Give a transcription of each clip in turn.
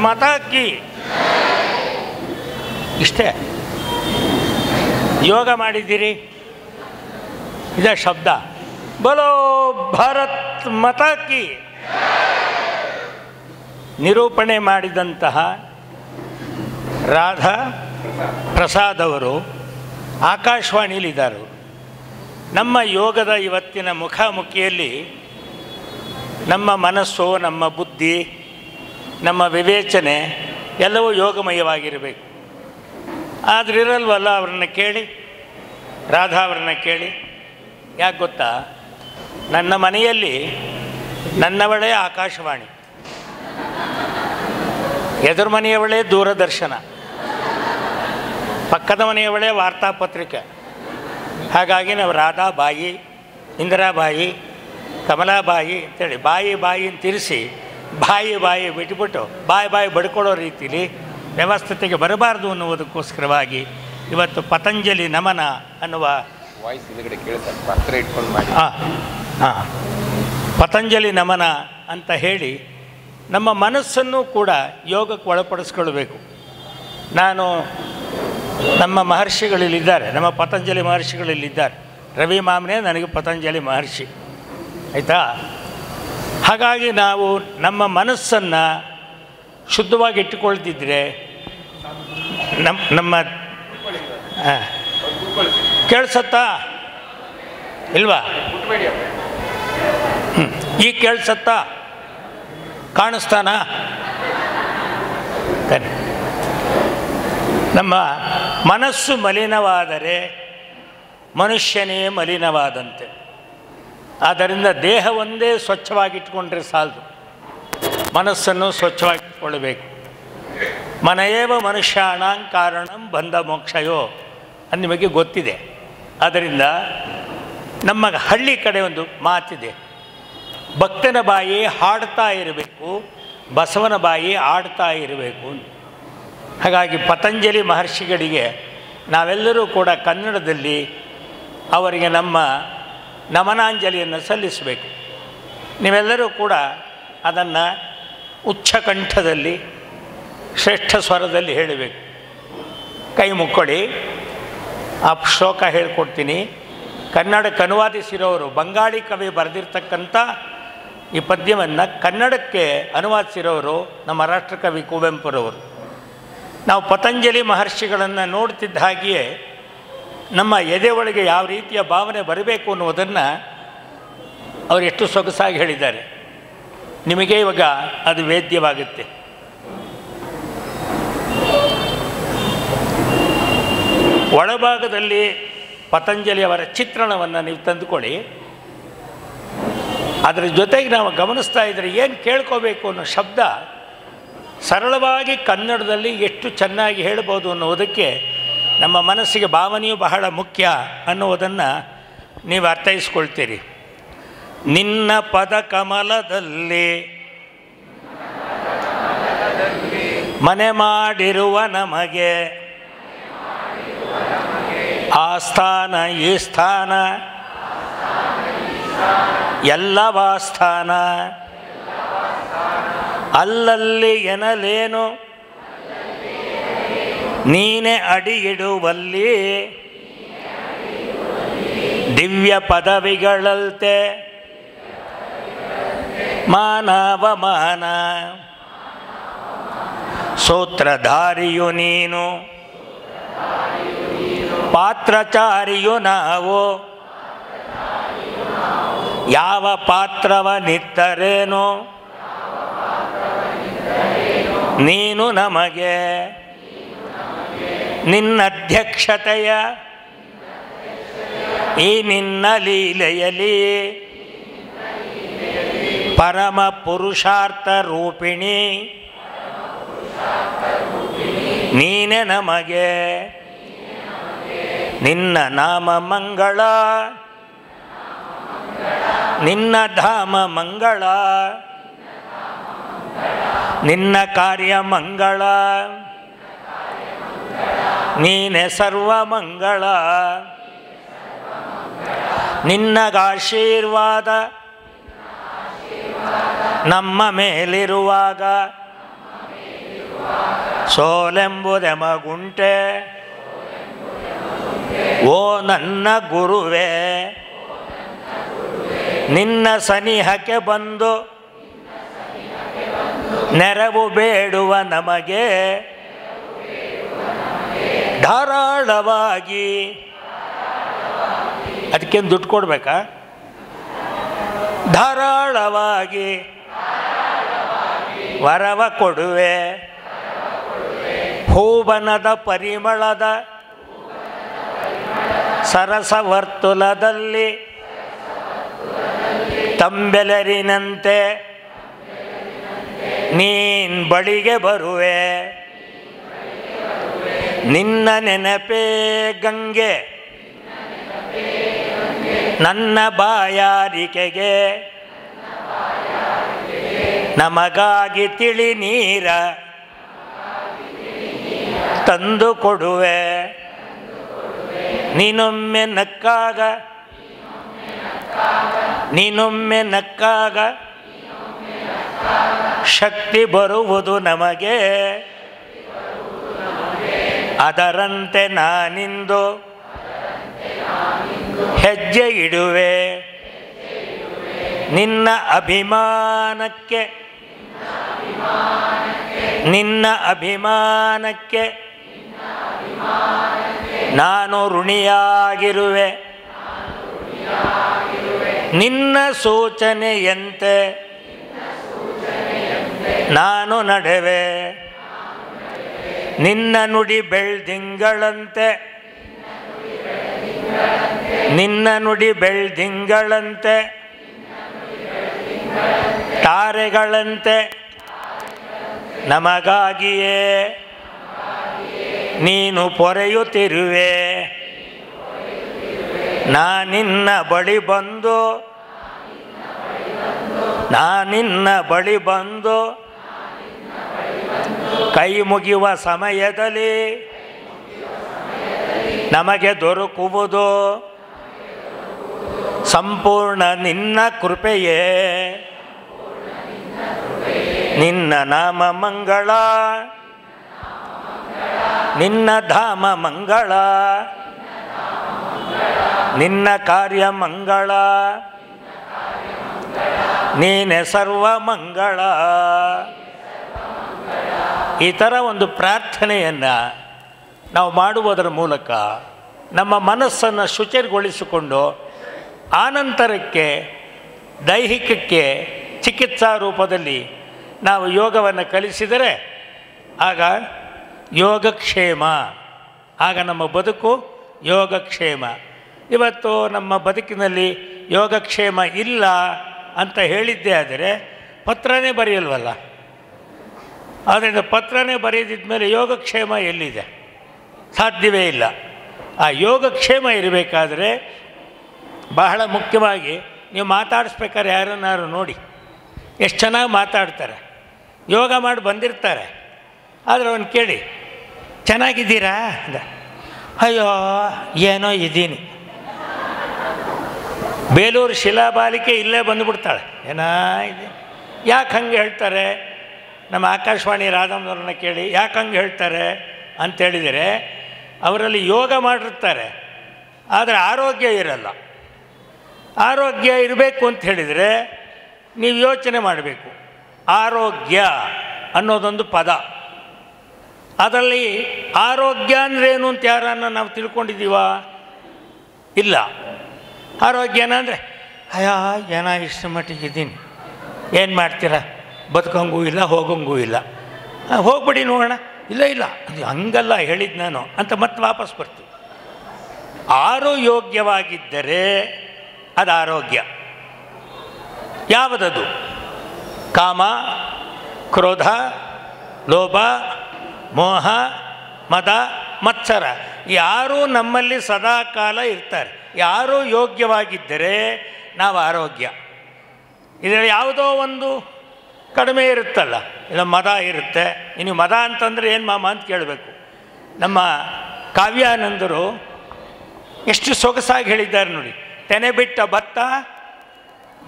ಮಾತಾ ಕಿ. ಇಷ್ಟೇ. ಯೋಗ ಮಾಡಿದ್ದೀರಿ, ಇದೇ ಶಬ್ದ. ಬೋಲೋ ಭಾರತ್ ಮಾತಾ ಕಿ. ನಿರೂಪಣೆ ಮಾಡಿದಂತಹ ರಾಧಾ ಪ್ರಸಾದ್ ಅವರು ಆಕಾಶವಾಣಿಯಲ್ಲಿದ್ದಾರೆ. ನಮ್ಮ ಯೋಗದ ಇವತ್ತಿನ ಮುಖಾಮುಖಿಯಲ್ಲಿ ನಮ್ಮ ಮನಸ್ಸು, ನಮ್ಮ ಬುದ್ಧಿ, ನಮ್ಮ ವಿವೇಚನೆ ಎಲ್ಲವೂ ಯೋಗಮಯವಾಗಿರಬೇಕು. ಆದರೆ ಇರಲ್ವಲ್ಲ, ಅವ್ರನ್ನ ಕೇಳಿ, ರಾಧಾ ಅವ್ರನ್ನ ಕೇಳಿ. ಯಾಕೆ ಗೊತ್ತಾ, ನನ್ನ ಮನೆಯಲ್ಲಿ ನನ್ನವಳೇ ಆಕಾಶವಾಣಿ, ಎದುರು ಮನೆಯವಳೇ ದೂರದರ್ಶನ, ಪಕ್ಕದ ಮನೆಯವಳೇ ವಾರ್ತಾಪತ್ರಿಕೆ. ಹಾಗಾಗಿ ನಾವು ರಾಧಾಬಾಯಿ, ಇಂದಿರಾಬಾಯಿ, ಕಮಲಾಬಾಯಿ ಅಂತೇಳಿ ಬಾಯಿ ಬಾಯಿ ತಿರ್ಸಿ ಬಾಯಿ ಬಿಟ್ಟುಬಿಟ್ಟು ಬಾಯಿ ಬಡ್ಕೊಳ್ಳೋ ರೀತಿಲಿ ವ್ಯವಸ್ಥೆಗೆ ಬರಬಾರ್ದು ಅನ್ನುವುದಕ್ಕೋಸ್ಕರವಾಗಿ ಇವತ್ತು ಪತಂಜಲಿ ನಮನ ಅನ್ನುವ ವಾಯ್ಸ್ ಇದಗಡೆ ಕೇಳಿಸ್ತಾರೆ, ಪಾತ್ರ ಇಟ್ಕೊಂಡು ಮಾಡಿ. ಪತಂಜಲಿ ನಮನ ಅಂತ ಹೇಳಿ ನಮ್ಮ ಮನಸ್ಸನ್ನು ಕೂಡ ಯೋಗಕ್ಕೆ ಒಳಪಡಿಸ್ಕೊಳ್ಬೇಕು. ನಾನು ನಮ್ಮ ಮಹರ್ಷಿಗಳಲ್ಲಿದ್ದಾರೆ, ನಮ್ಮ ಪತಂಜಲಿ ಮಹರ್ಷಿಗಳಲ್ಲಿದ್ದಾರೆ. ರವಿ ಮಾಮ್ನೇ ನನಗೆ ಪತಂಜಲಿ ಮಹರ್ಷಿ, ಆಯಿತಾ. ಹಾಗಾಗಿ ನಾವು ನಮ್ಮ ಮನಸ್ಸನ್ನು ಶುದ್ಧವಾಗಿ ಇಟ್ಟುಕೊಳ್ತಿದ್ರೆ ನಮ್ಮ ಕೇಳಿಸತ್ತಾ ಇಲ್ವಾ? ಈಗ ಕೇಳಿಸತ್ತಾ? ಕಾಣಿಸ್ತಾನ? ನಮ್ಮ ಮನಸ್ಸು ಮಲಿನವಾದರೆ ಮನುಷ್ಯನೇ ಮಲಿನವಾದಂತೆ. ಆದ್ದರಿಂದ ದೇಹ ಒಂದೇ ಸ್ವಚ್ಛವಾಗಿಟ್ಕೊಂಡ್ರೆ ಸಾಲದು, ಮನಸ್ಸನ್ನು ಸ್ವಚ್ಛವಾಗಿಟ್ಕೊಳ್ಬೇಕು. ಮನಯೇವ ಮನುಷ್ಯಾಣಾಂ ಕಾರಣಂ ಬಂಧ ಮೋಕ್ಷಯೋ ಅದು ನಿಮಗೆ ಗೊತ್ತಿದೆ. ಆದ್ದರಿಂದ ನಮ್ಮ ಹಳ್ಳಿ ಕಡೆ ಒಂದು ಮಾತಿದೆ, ಭಕ್ತನ ಬಾಯಿ ಹಾಡ್ತಾ ಇರಬೇಕು, ಬಸವನ ಬಾಯಿ ಆಡ್ತಾ ಇರಬೇಕು. ಹಾಗಾಗಿ ಪತಂಜಲಿ ಮಹರ್ಷಿಗಳಿಗೆ ನಾವೆಲ್ಲರೂ ಕೂಡ ಕನ್ನಡದಲ್ಲಿ ಅವರಿಗೆ ನಮ್ಮ ನಮನಾಂಜಲಿಯನ್ನು ಸಲ್ಲಿಸಬೇಕು. ನೀವೆಲ್ಲರೂ ಕೂಡ ಅದನ್ನು ಉಚ್ಚಕಂಠದಲ್ಲಿ ಶ್ರೇಷ್ಠ ಸ್ವರದಲ್ಲಿ ಹೇಳಬೇಕು. ಕೈ ಮುಕ್ಕೊಳ್ಳಿ. ಆ ಶ್ಲೋಕ ಹೇಳ್ಕೊಡ್ತೀನಿ. ಕನ್ನಡಕ್ಕೆ ಅನುವಾದಿಸಿರೋರು ಬಂಗಾಳಿ ಕವಿ ಬರೆದಿರ್ತಕ್ಕಂಥ ಈ ಪದ್ಯವನ್ನು ಕನ್ನಡಕ್ಕೆ ಅನುವಾದಿಸಿರೋರು ನಮ್ಮ ರಾಷ್ಟ್ರಕವಿ ಕುವೆಂಪುರವರು. ನಾವು ಪತಂಜಲಿ ಮಹರ್ಷಿಗಳನ್ನು ನೋಡ್ತಿದ್ದ ಹಾಗೆಯೇ ನಮ್ಮ ಎದೆ ಒಳಗೆ ಯಾವ ರೀತಿಯ ಭಾವನೆ ಬರಬೇಕು ಅನ್ನುವುದನ್ನು ಅವರು ಎಷ್ಟು ಸೊಗಸಾಗಿ ಹೇಳಿದ್ದಾರೆ. ನಿಮಗೆ ಇವಾಗ ಅದು ವೇದ್ಯವಾಗುತ್ತೆ. ಒಳಭಾಗದಲ್ಲಿ ಪತಂಜಲಿಯವರ ಚಿತ್ರಣವನ್ನು ನೀವು ತಂದುಕೊಳ್ಳಿ. ಅದರ ಜೊತೆಗೆ ನಾವು ಗಮನಿಸ್ತಾ ಇದ್ದರೆ ಏನು ಕೇಳ್ಕೋಬೇಕು ಅನ್ನೋ ಶಬ್ದ ಸರಳವಾಗಿ ಕನ್ನಡದಲ್ಲಿ ಎಷ್ಟು ಚೆನ್ನಾಗಿ ಹೇಳ್ಬೋದು ಅನ್ನೋದಕ್ಕೆ ನಮ್ಮ ಮನಸ್ಸಿಗೆ ಭಾವನೆಯು ಬಹಳ ಮುಖ್ಯ ಅನ್ನುವುದನ್ನು ನೀವು ಅರ್ಥೈಸ್ಕೊಳ್ತೀರಿ. ನಿನ್ನ ಪದ ಕಮಲದಲ್ಲಿ ಮನೆ ಮಾಡಿರುವ ನಮಗೆ ಆ ಸ್ಥಾನ ಈ ಸ್ಥಾನ ಎಲ್ಲವ ಸ್ಥಾನ ಅಲ್ಲಲ್ಲಿ ಎನಲೇನು ನೀನೆ ಅಡಿಯಿಡುವಲ್ಲಿ ದಿವ್ಯ ಪದವಿಗಳಲ್ತೆ ಮಾನವಮಾನ ಸೂತ್ರಧಾರಿಯು ನೀನು ಪಾತ್ರಚಾರಿಯು ನಾವು ಯಾವ ಪಾತ್ರವನಿತ್ತರೇನು ನೀನು ನಮಗೆ ನಿನ್ನಧ್ಯಕ್ಷತೆಯ ಈ ನಿನ್ನ ಲೀಲೆಯಲಿ ಪರಮ ಪುರುಷಾರ್ಥ ರೂಪಿಣಿ ನೀನೆ ನಮಗೆ ನಿನ್ನ ನಾಮ ಮಂಗಳ ನಿನ್ನ ಧಾಮ ಮಂಗಳ ನಿನ್ನ ಕಾರ್ಯ ಮಂಗಳ ನೀನೆ ಸರ್ವಮಂಗಳ ನಿನ್ನಗಾಶೀರ್ವಾದ ನಮ್ಮ ಮೇಲಿರುವಾಗ ಸೋಲೆಂಬುದೆಮಗುಂಟೆ ಓ ನನ್ನ ಗುರುವೇ ನಿನ್ನ ಸನಿಹಕ್ಕೆ ಬಂದು ನೆರವು ಬೇಡುವ ನಮಗೆ ಧಾರಾಳವಾಗಿ ಅದಕ್ಕೇನು ದುಡ್ಡು ಕೊಡಬೇಕಾ? ಧಾರಾಳವಾಗಿ ವರವ ಕೊಡುವೆ ಹೂವನದ ಪರಿಮಳದ ಸರಸವರ್ತುಲದಲ್ಲಿ ತಂಬೆಲರಿನಂತೆ ನೀನ್ ಬಳಿಗೆ ಬರುವೆ ನಿನ್ನ ನೆನಪೇ ಗಂಗೆ ನನ್ನ ಬಾಯಾರಿಕೆಗೆ ನಮಗಾಗಿ ತಿಳಿ ನೀರ ತಂದು ಕೊಡುವೆ ನೀನೊಮ್ಮೆ ನಕ್ಕಾಗ ಶಕ್ತಿ ಬರುವುದು ನಮಗೆ ಅದರಂತೆ ನಾನಿಂದು ಹೆಜ್ಜೆ ಇಡುವೆ ನಿನ್ನ ಅಭಿಮಾನಕ್ಕೆ ನಾನು ಋಣಿಯಾಗಿರುವೆ ನಿನ್ನ ಸೂಚನೆಯಂತೆ ನಾನು ನಡೆವೆ ನಿನ್ನ ನುಡಿ ಬೆಳ್ದಿಂಗಳಂತೆ ತಾರೆಗಳಂತೆ ನಮಗಾಗಿಯೇ ನೀನು ಪೊರೆಯುತ್ತಿರುವೆ ನಾನಿನ್ನ ಬಳಿ ಬಂದು ಕೈ ಮುಗಿಯುವ ಸಮಯದಲ್ಲಿ ನಮಗೆ ದೊರಕುವುದು ಸಂಪೂರ್ಣ ನಿನ್ನ ಕೃಪೆಯೇ ನಿನ್ನ ನಾಮ ಮಂಗಳ ನಿನ್ನ ಧಾಮ ಮಂಗಳ ನಿನ್ನ ಕಾರ್ಯ ಮಂಗಳ ನೀನೆ ಸರ್ವ ಮಂಗಳ. ಈ ಥರ ಒಂದು ಪ್ರಾರ್ಥನೆಯನ್ನು ನಾವು ಮಾಡುವುದರ ಮೂಲಕ ನಮ್ಮ ಮನಸ್ಸನ್ನು ಶುಚಿಗೊಳಿಸಿಕೊಂಡು ಆನಂತರಕ್ಕೆ ದೈಹಿಕಕ್ಕೆ ಚಿಕಿತ್ಸಾ ರೂಪದಲ್ಲಿ ನಾವು ಯೋಗವನ್ನು ಕಲಿಸಿದರೆ ಆಗ ಯೋಗಕ್ಷೇಮ, ಆಗ ನಮ್ಮ ಬದುಕು ಯೋಗಕ್ಷೇಮ. ಇವತ್ತು ನಮ್ಮ ಬದುಕಿನಲ್ಲಿ ಯೋಗಕ್ಷೇಮ ಇಲ್ಲ ಅಂತ ಹೇಳಿದ್ದೇ ಆದರೆ ಪತ್ರನೇ ಬರೆಯಲ್ವಲ್ಲ. ಆದ್ದರಿಂದ ಪತ್ರನೇ ಬರೆಯದಿದ್ದ ಮೇಲೆ ಯೋಗಕ್ಷೇಮ ಎಲ್ಲಿದೆ? ಸಾಧ್ಯವೇ ಇಲ್ಲ. ಆ ಯೋಗಕ್ಷೇಮ ಇರಬೇಕಾದ್ರೆ ಬಹಳ ಮುಖ್ಯವಾಗಿ ನೀವು ಮಾತಾಡಿಸ್ಬೇಕಾದ್ರೆ ಯಾರನ್ನಾರು ನೋಡಿ ಎಷ್ಟು ಚೆನ್ನಾಗಿ ಮಾತಾಡ್ತಾರೆ, ಯೋಗ ಮಾಡಿ ಬಂದಿರ್ತಾರೆ. ಆದರೆ ಅವನು ಕೇಳಿ ಚೆನ್ನಾಗಿದ್ದೀರಾ ಅಂದ, ಅಯ್ಯೋ ಏನೋ ಇದ್ದೀನಿ. ಬೇಲೂರು ಶಿಲಾಬಾಲಿಕೆ ಇಲ್ಲೇ ಬಂದುಬಿಡ್ತಾಳೆ, ಏನಾಗಿದೆ. ಯಾಕೆ ಹಂಗೆ ಹೇಳ್ತಾರೆ? ನಮ್ಮ ಆಕಾಶವಾಣಿ ರಾಧಮ್ಮನವ್ರನ್ನ ಕೇಳಿ ಯಾಕೆ ಹಂಗೆ ಹೇಳ್ತಾರೆ ಅಂಥೇಳಿದರೆ ಅವರಲ್ಲಿ ಯೋಗ ಮಾಡಿರ್ತಾರೆ, ಆದರೆ ಆರೋಗ್ಯ ಇರಲ್ಲ. ಆರೋಗ್ಯ ಇರಬೇಕು ಅಂತ ಹೇಳಿದರೆ ನೀವು ಯೋಚನೆ ಮಾಡಬೇಕು. ಆರೋಗ್ಯ ಅನ್ನೋದೊಂದು ಪದ, ಅದರಲ್ಲಿ ಆರೋಗ್ಯ ಅಂದ್ರೇನು ಅಂತ ಯಾರನ್ನು ನಾವು ತಿಳ್ಕೊಂಡಿದ್ದೀವ? ಇಲ್ಲ. ಆರೋಗ್ಯನ ಅಂದರೆ ಅಯ್ಯೋ ಏನೋ ಇಷ್ಟು ಮಟ್ಟಿಗಿದ್ದೀನಿ, ಏನು ಮಾಡ್ತೀರಾ, ಬದುಕಂಗೂ ಇಲ್ಲ ಹೋಗಂಗೂ ಇಲ್ಲ, ಹೋಗ್ಬಿಡಿ ನೋಡೋಣ, ಇಲ್ಲ ಅದು ಹಂಗಲ್ಲ ಹೇಳಿದ್ದು ನಾನು ಅಂತ ಮತ್ತೆ ವಾಪಸ್ ಬರ್ತೀವಿ. ಆರೋಗ್ಯವಾಗಿದ್ದರೆ ಅದು ಆರೋಗ್ಯ. ಯಾವುದದು? ಕಾಮ, ಕ್ರೋಧ, ಲೋಭ, ಮೋಹ, ಮದ, ಮತ್ಸರ ಯಾರೂ ನಮ್ಮಲ್ಲಿ ಸದಾಕಾಲ ಇರ್ತಾರೆ. ಯಾರೂ ಯೋಗ್ಯವಾಗಿದ್ದರೆ ನಾವು ಆರೋಗ್ಯ. ಇದರಲ್ಲಿ ಯಾವುದೋ ಒಂದು ಕಡಿಮೆ ಇರುತ್ತಲ್ಲ, ಇಲ್ಲ ಮದ ಇರುತ್ತೆ. ಇನ್ನು ಮದ ಅಂತಂದರೆ ಏನು ಮಾಮ ಅಂತ ಕೇಳಬೇಕು. ನಮ್ಮ ಕಾವ್ಯಾನಂದರು ಎಷ್ಟು ಸೊಗಸಾಗಿ ಹೇಳಿದ್ದಾರೆ ನೋಡಿ. ತೆನೆ ಬಿಟ್ಟ ಭತ್ತ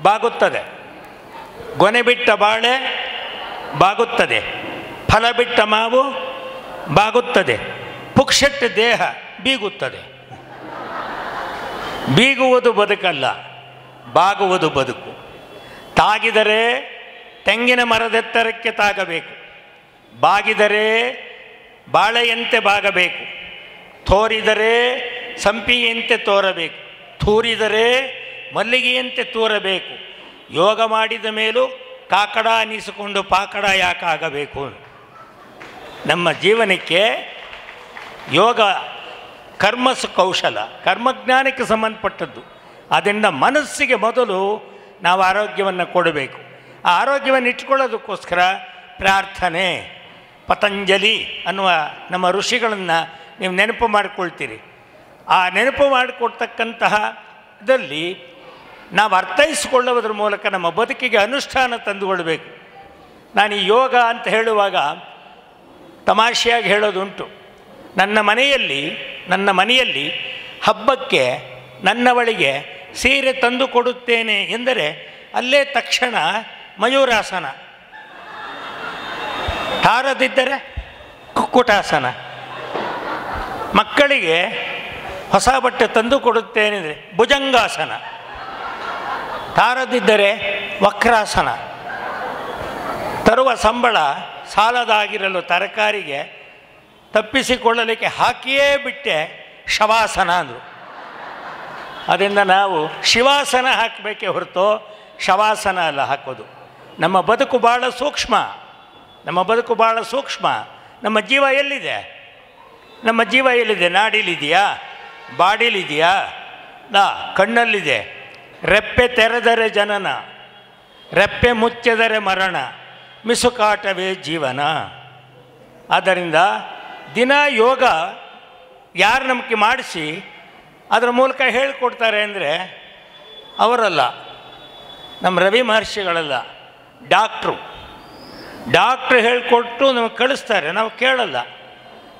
ಬಾಗುತ್ತದೆ, ಗೊನೆ ಬಿಟ್ಟ ಬಾಳೆ ಬಾಗುತ್ತದೆ, ಫಲ ಬಿಟ್ಟ ಮಾವು ಬಾಗುತ್ತದೆ, ಪುಕ್ಷಟ್ಟ ದೇಹ ಬೀಗುತ್ತದೆ. ಬೀಗುವುದು ಬದುಕಲ್ಲ, ಬಾಗುವುದು ಬದುಕು. ತಾಗಿದರೆ ತೆಂಗಿನ ಮರದೆತ್ತರಕ್ಕೆ ತಾಗಬೇಕು, ಬಾಗಿದರೆ ಬಾಳೆಯಂತೆ ಬಾಗಬೇಕು, ತೋರಿದರೆ ಸಂಪಿಗೆಯಂತೆ ತೋರಬೇಕು, ತೂರಿದರೆ ಮಲ್ಲಿಗೆಯಂತೆ ತೂರಬೇಕು. ಯೋಗ ಮಾಡಿದ ಮೇಲೂ ಕಾಕಡ ಅನ್ನಿಸಿಕೊಂಡು ಪಾಕಡ ಯಾಕಾಗಬೇಕು? ನಮ್ಮ ಜೀವನಕ್ಕೆ ಯೋಗ ಕರ್ಮಸು ಕೌಶಲ, ಕರ್ಮಜ್ಞಾನಕ್ಕೆ ಸಂಬಂಧಪಟ್ಟದ್ದು. ಅದರಿಂದ ಮನಸ್ಸಿಗೆ ಮೊದಲು ನಾವು ಆರೋಗ್ಯವನ್ನು ಕೊಡಬೇಕು. ಆ ಆರೋಗ್ಯವನ್ನು ಇಟ್ಕೊಳ್ಳೋದಕ್ಕೋಸ್ಕರ ಪ್ರಾರ್ಥನೆ. ಪತಂಜಲಿ ಅನ್ನುವ ನಮ್ಮ ಋಷಿಗಳನ್ನು ನೀವು ನೆನಪು ಮಾಡಿಕೊಳ್ತೀರಿ. ಆ ನೆನಪು ಮಾಡಿಕೊಡ್ತಕ್ಕಂತಹ ಇದರಲ್ಲಿ ನಾವು ಅರ್ಥೈಸಿಕೊಳ್ಳುವುದರ ಮೂಲಕ ನಮ್ಮ ಬದುಕಿಗೆ ಅನುಷ್ಠಾನ ತಂದುಕೊಳ್ಬೇಕು. ನಾನು ಈ ಯೋಗ ಅಂತ ಹೇಳುವಾಗ ತಮಾಷೆಯಾಗಿ ಹೇಳೋದುಂಟು. ನನ್ನ ಮನೆಯಲ್ಲಿ ಹಬ್ಬಕ್ಕೆ ನನ್ನವಳಿಗೆ ಸೀರೆ ತಂದು ಕೊಡುತ್ತೇನೆ ಎಂದರೆ ಅಲ್ಲೇ ತಕ್ಷಣ ಮಯೂರಾಸನ, ಹಾರದಿದ್ದರೆ ಕುಕ್ಕುಟಾಸನ. ಮಕ್ಕಳಿಗೆ ಹೊಸ ಬಟ್ಟೆ ತಂದು ಕೊಡುತ್ತೇನೆ ಅಂದರೆ ಭುಜಂಗಾಸನ, ಹಾರದಿದ್ದರೆ ವಕ್ರಾಸನ. ತರುವ ಸಂಬಳ ಸಾಲದಾಗಿರಲು ತರಕಾರಿಗೆ ತಪ್ಪಿಸಿಕೊಳ್ಳಲಿಕ್ಕೆ ಹಾಕಿಯೇ ಬಿಟ್ಟೆ ಶವಾಸನ ಅಂದರು. ಅದರಿಂದ ನಾವು ಶಿವಾಸನ ಹಾಕಬೇಕೇ ಹೊರತು ಶವಾಸನ ಅಲ್ಲ ಹಾಕೋದು. ನಮ್ಮ ಬದುಕು ಭಾಳ ಸೂಕ್ಷ್ಮ, ನಮ್ಮ ಜೀವ ಎಲ್ಲಿದೆ? ನಾಡಿಲಿದೆಯಾ? ಬಾಡಿಲಿದೆಯಾ? ಕಣ್ಣಲ್ಲಿದೆ. ರೆಪ್ಪೆ ತೆರೆದರೆ ಜನನ, ರೆಪ್ಪೆ ಮುಚ್ಚಿದರೆ ಮರಣ, ಮಿಸುಕಾಟವೇ ಜೀವನ. ಆದ್ದರಿಂದ ದಿನ ಯೋಗ ಯಾರು ನಮಗೆ ಮಾಡಿಸಿ ಅದರ ಮೂಲಕ ಹೇಳಿಕೊಡ್ತಾರೆ ಅಂದರೆ ಅವರಲ್ಲ, ನಮ್ಮ ರವಿ ಮಹರ್ಷಿಗಳಲ್ಲ, ಡಾಕ್ಟ್ರು ಹೇಳಿಕೊಟ್ಟು ನಮಗೆ ಕಳಿಸ್ತಾರೆ, ನಾವು ಕೇಳಲ್ಲ.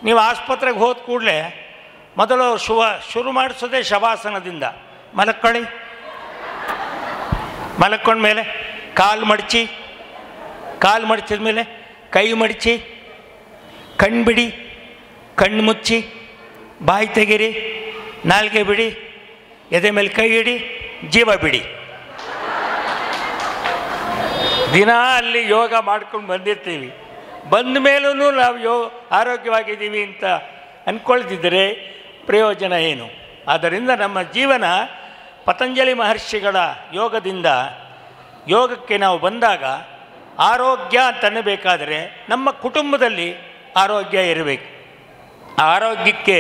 ನೀವು ಆಸ್ಪತ್ರೆಗೆ ಹೋದ ಕೂಡಲೇ ಮೊದಲು ಶುರು ಮಾಡಿಸೋದೇ ಶವಾಸನದಿಂದ. ಮಲ್ಕೊಂಡ್ಮೇಲೆ ಕಾಲು ಮಡಚಿದ ಮೇಲೆ ಕೈ ಮಡಚಿ, ಕಣ್ಣು ಬಿಡಿ, ಕಣ್ಣು ಮುಚ್ಚಿ, ಬಾಯಿ ತೆಗೀರಿ, ನಾಲ್ಗೆ ಬಿಡಿ, ಎದೆ ಮೇಲೆ ಕೈ ಇಡಿ, ಜೀವ ಬಿಡಿ. ದಿನ ಅಲ್ಲಿ ಯೋಗ ಮಾಡ್ಕೊಂಡು ಬಂದಿರ್ತೀವಿ. ಬಂದ ಮೇಲೂ ನಾವು ಆರೋಗ್ಯವಾಗಿದ್ದೀವಿ ಅಂತ ಅಂದ್ಕೊಳ್ತಿದ್ದರೆ ಪ್ರಯೋಜನ ಏನು? ಆದ್ದರಿಂದ ನಮ್ಮ ಜೀವನ ಪತಂಜಲಿ ಮಹರ್ಷಿಗಳ ಯೋಗಕ್ಕೆ ನಾವು ಬಂದಾಗ ಆರೋಗ್ಯ ಅಂತನ್ನಬೇಕಾದರೆ ನಮ್ಮ ಕುಟುಂಬದಲ್ಲಿ ಆರೋಗ್ಯ ಇರಬೇಕು. ಆ ಆರೋಗ್ಯಕ್ಕೆ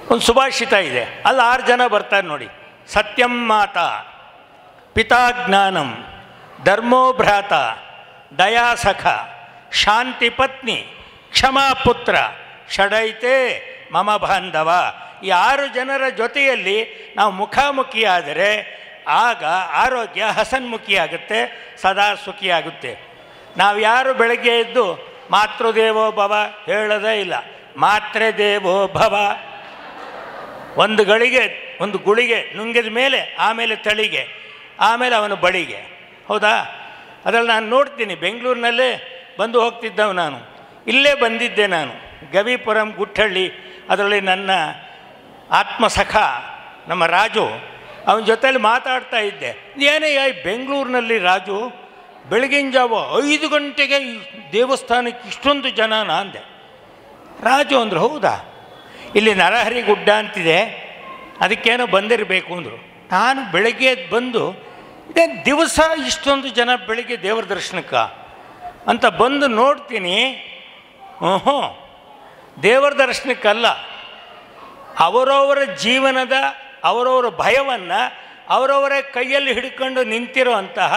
ಒಂದು ಸುಭಾಷಿತ ಇದೆ, ಅಲ್ಲಿ 6 ಜನ ಬರ್ತಾರೆ ನೋಡಿ. ಸತ್ಯಂ ಮಾತಾ, ಪಿತಾ ಜ್ಞಾನಂ, ಧರ್ಮೋ ಭ್ರಾತ, ದಯಾ ಸಖ, ಶಾಂತಿ ಪತ್ನಿ, ಕ್ಷಮಾ ಪುತ್ರ, ಷಡೈತೆ ಮಮ ಬಾಂಧವ. ಈ 6 ಜನರ ಜೊತೆಯಲ್ಲಿ ನಾವು ಮುಖಾಮುಖಿಯಾದರೆ ಆಗ ಆರೋಗ್ಯ ಹಸನ್ಮುಖಿಯಾಗುತ್ತೆ, ಸದಾ ಸುಖಿಯಾಗುತ್ತೆ. ನಾವು ಯಾರು ಬೆಳಗ್ಗೆ ಎದ್ದು ಮಾತೃದೇವೋ ಭವ ಹೇಳೋದೇ ಇಲ್ಲ. ಮಾತ್ರೆ ದೇವೋ ಭವ. ಒಂದು ಗುಳಿಗೆ ನುಂಗಿದ ಮೇಲೆ ಆಮೇಲೆ ತಳಿಗೆ, ಆಮೇಲೆ ಅವನು ಬಳಿಗೆ. ಹೌದಾ? ಅದರಲ್ಲಿ ನಾನು ನೋಡ್ತೀನಿ, ಬೆಂಗಳೂರಿನಲ್ಲೇ ಬಂದು ಹೋಗ್ತಿದ್ದವು. ನಾನು ಇಲ್ಲೇ ಬಂದಿದ್ದೆ, ನಾನು ಗವಿಪುರಂ ಗುಟ್ಟಹಳ್ಳಿ. ಅದರಲ್ಲಿ ನನ್ನ ಆತ್ಮಸಖ ನಮ್ಮ ರಾಜು, ಅವನ ಜೊತೆಯಲ್ಲಿ ಮಾತಾಡ್ತಾ ಇದ್ದೆ. ಏನೇ ಬೆಂಗಳೂರಿನಲ್ಲಿ ರಾಜು ಬೆಳಗಿನ ಜಾವ 5 ಗಂಟೆಗೆ ದೇವಸ್ಥಾನಕ್ಕೆ ಇಷ್ಟೊಂದು ಜನನ ಅಂದೆ. ರಾಜು ಅಂದರು, ಹೌದಾ? ಇಲ್ಲಿ ನರಹರಿ ಗುಡ್ಡ ಅಂತಿದೆ, ಅದಕ್ಕೇನೋ ಬಂದಿರಬೇಕು ಅಂದರು. ನಾನು ಬೆಳಗ್ಗೆ ಬಂದು ಇದೇ ದಿವಸ ಇಷ್ಟೊಂದು ಜನ ಬೆಳಗ್ಗೆ ದೇವರ ದರ್ಶನಕ್ಕೆ ಅಂತ ಬಂದು ನೋಡ್ತೀನಿ. ದೇವರ ದರ್ಶನಕ್ಕಲ್ಲ, ಅವರವರ ಜೀವನದ ಅವರವರ ಭಯವನ್ನು ಅವರವರೇ ಕೈಯಲ್ಲಿ ಹಿಡ್ಕೊಂಡು ನಿಂತಿರೋ ಅಂತಹ